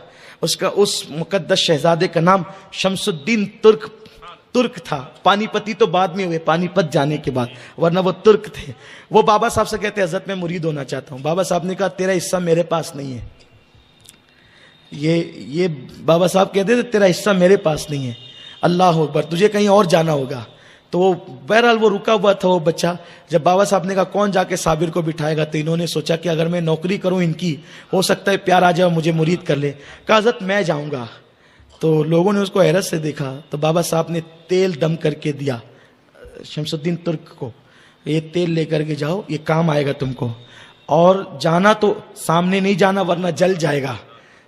اس مقدس شہزادے کا نام شمس الدین ترک تھا. پانی پتی تو بعد میں ہوئے, پانی پت جانے کے بعد, ورنہ وہ ترک تھے. وہ بابا صاحب سے کہتے حضرت میں مرید ہونا چاہتا ہوں. بابا صاحب نے کہا تیرا حصہ میرے پاس نہیں ہے. یہ بابا صاحب کہتے تھے تیرا حصہ میرے پاس نہیں ہے, اللہ اکبر, تجھے کہیں اور جانا ہوگا. تو بہرحال وہ رکا ہوا تھا وہ بچہ. جب بابا صاحب نے کہا کون جا کے صابر کو بٹھائے گا, تو انہوں نے سوچا کہ اگر میں نوکری کروں ان کی, ہو سکتا ہے پیار آ جائے مجھے مرید کر لے. کہا حضرت میں جاؤں گا. تو لوگوں نے اس کو حیرت سے دیکھا. تو بابا صاحب نے تیل دم کر کے دیا شمس الدین ترک کو, یہ تیل لے کر کے جاؤ, یہ کام آئے گا تم کو. اور جانا تو سامنے نہیں جانا ورنہ جل جائے گا,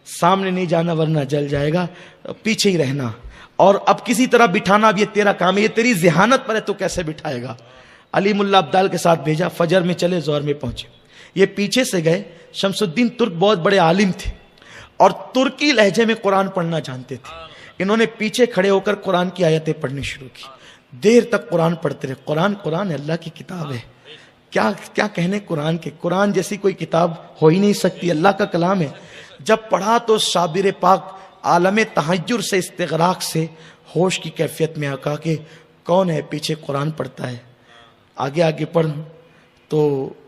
سامنے نہیں جانا ورنہ جل جائے گا, پیچھے ہی رہنا. اور اب کسی طرح بٹھانا اب یہ تیرا کام ہے, یہ تیری ذہانت پر ہے, تو کیسے بٹھائے گا. علی ملا عبدال کے ساتھ بھیجا, فجر میں چلے, زہر میں پہنچے. یہ پیچھے سے گئے. شمس الدین ترک بہت بڑے عالم تھے اور ترکی لہجے میں قرآن پڑھنا جانتے تھے. انہوں نے پیچھے کھڑے ہو کر قرآن کی آیتیں پڑھنی شروع کی. دیر تک قرآن پڑھتے رہے. قرآن ہے, اللہ کی کتاب ہے. کیا کہنے قرآن کے, قرآن جیسی کوئی کتاب ہو ہی نہیں سکتی, اللہ کا کلام ہے. جب پڑھا تو صابر پاک عالم تحیر سے, استغراق سے ہوش کی کیفیت میں آ کہ کون ہے پیچھے قرآن پڑھتا ہے, آگے پڑھ. تو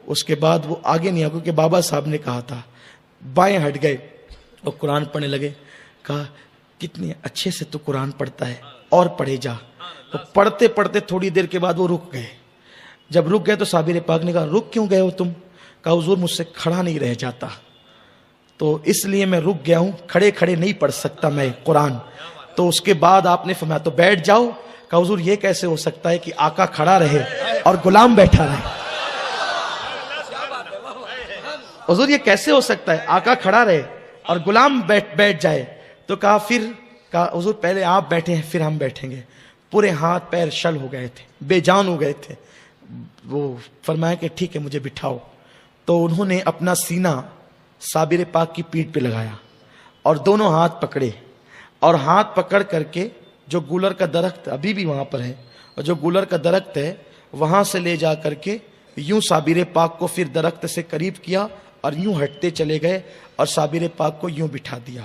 اس کے بعد وہ آگے نہیں آ, کیونکہ بابا صاحب نے کہا تھا. بائیں ہٹ گئے اور قرآن پڑھنے لگے. کہا کتنے اچھے سے تو قرآن پڑھتا ہے, اور پڑھے جا. تو پڑھتے پڑھتے تھوڑی دیر کے بعد وہ رک گئے. جب رک گئے تو صابر پاک نے کہا رک کیوں گئے ہو تم؟ کہا حضور مجھ سے کھڑا نہیں رہ جاتا, تو اس لیے میں رک گیا ہوں, کھڑے نہیں پڑھ سکتا میں قرآن. تو اس کے بعد آپ نے فرمایا تو بیٹھ جاؤ. کہا حضور یہ کیسے ہو سکتا ہے کہ آقا کھڑا رہے اور غلام بیٹھا رہے؟ حضور یہ کیسے ہو سکتا ہے, آقا کھڑا رہے اور غلام بیٹھ جائے؟ تو کہا حضور پہلے آپ بیٹھے ہیں پھر ہم بیٹھیں گے. پورے ہاتھ پیر شل ہو گئے تھے, بے جان ہو گئے تھے. وہ فرمایا کہ ٹھیک ہے مجھے بٹھاؤ. تو انہوں نے اپنا سینہ صابر پاک کی پیٹھ پہ لگایا اور دونوں ہاتھ پکڑے, اور ہاتھ پکڑ کر کے جو گولر کا درخت ابھی بھی وہاں پر ہے, اور جو گولر کا درخت ہے وہاں سے لے جا کر کے یوں صابر پاک کو پھر درخت سے قریب کیا اور یوں ہٹتے چلے گئے اور صابر پاک کو یوں بٹھا دیا.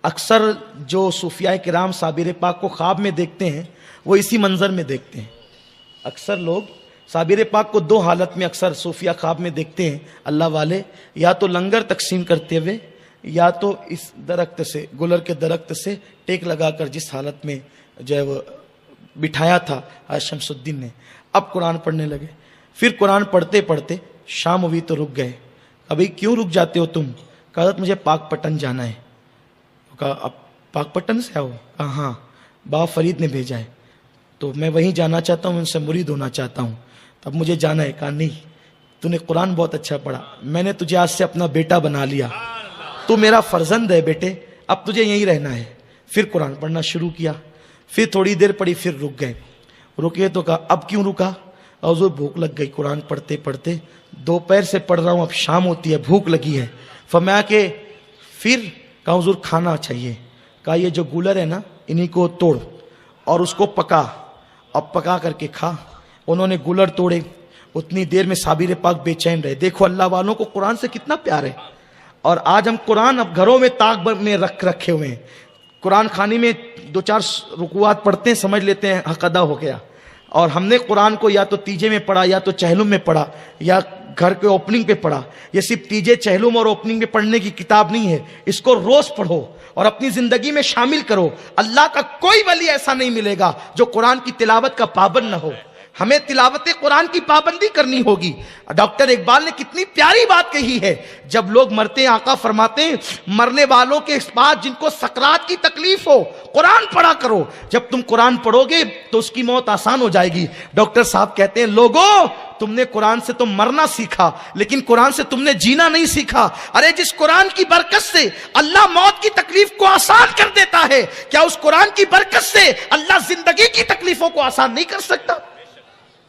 اکثر جو صوفیاء کرام صابر پاک کو خواب میں دیکھتے ہیں وہ اسی منظر میں دیکھتے ہیں. اکثر لوگ صابر پاک کو دو حالت میں اکثر صوفیاء خواب میں دیکھتے ہیں اللہ والے, یا تو لنگر تقسیم کرتے ہوئے, یا تو اس درخت سے, گلر کے درخت سے ٹیک لگا کر جس حالت میں جو ہے وہ بٹھایا تھا شمس الدین نے. اب قرآن پڑھنے لگے. پھر قرآن پڑھتے پڑھتے شام ہوئی تو رک گئے. ابھی کیوں رک جاتے ہو تم؟ کہا حضرت مجھے پاک پٹن جانا ہے. کہا اب پاک پٹن سے آؤ؟ کہا ہاں بابا فرید نے بھیجا ہے, تو میں وہیں جانا چاہتا ہوں, ان سے مرید ہونا چاہتا ہوں, اب مجھے جانا ہے. کہا نہیں, تو نے قرآن بہت اچھا پڑھا, میں نے تجھے آج سے اپنا بیٹا بنا لیا, تو میرا فرزند ہے بیٹے, اب تجھے یہیں رہنا ہے. پھر قرآن پڑھنا شروع کیا. پھر تھوڑی دیر پڑھی, پھر رک گئے. رکے تو کہا اب کیوں رکا؟ حضور بھوک لگ گئی, قرآن پڑھتے پڑھتے دوپہر سے پڑھ رہا ہوں, اب شام ہوتی ہے, بھوک لگی ہے. فرمایا کہ پھر کہا حضور کھانا چاہیے. کہا یہ جو گولر ہے نا انہی کو توڑ اور اس کو پکا, اب پکا کر کے کھا. انہوں نے گولر توڑے. اتنی دیر میں صابر پاک بے چین رہے. دیکھو اللہ والوں کو قرآن سے کتنا پیار ہے. اور آج ہم قرآن اب گھروں میں طاق میں رکھے ہوئے ہیں. قرآن خانی میں 2-4 رکوعات پڑھتے ہیں, سمجھ لیتے ہیں حق ادا ہو گیا. اور ہم نے قرآن کو یا تو تیجے میں پڑھا, یا تو چہلم میں پڑھا, یا گھر کے اوپننگ پہ پڑھا. یہ صرف تیجے, چہلم اور اوپننگ میں پڑھنے کی کتاب نہیں ہے. اس کو روز پڑھو اور اپنی زندگی میں شامل کرو. اللہ کا کوئی ولی ایسا نہیں ملے گا جو قرآن کی تلاوت کا پابند نہ ہو. ہمیں تلاوت قرآن کی پابندی کرنی ہوگی. ڈاکٹر اقبال نے کتنی پیاری بات کہی ہے, جب لوگ مرتے ہیں آقا فرماتے ہیں مرنے والوں کے بعد جن کو سکرات کی تکلیف ہو قرآن پڑھا کرو. جب تم قرآن پڑھو گے تو اس کی موت آسان ہو جائے گی. ڈاکٹر صاحب کہتے ہیں لوگوں تم نے قرآن سے تو مرنا سیکھا, لیکن قرآن سے تم نے جینا نہیں سیکھا. ارے جس قرآن کی برکت سے اللہ موت کی تکلیف کو آسان کر دیتا ہے, کیا اس قرآن کی برکت سے اللہ زندگی کی تکلیفوں کو آسان نہیں کر سکتا؟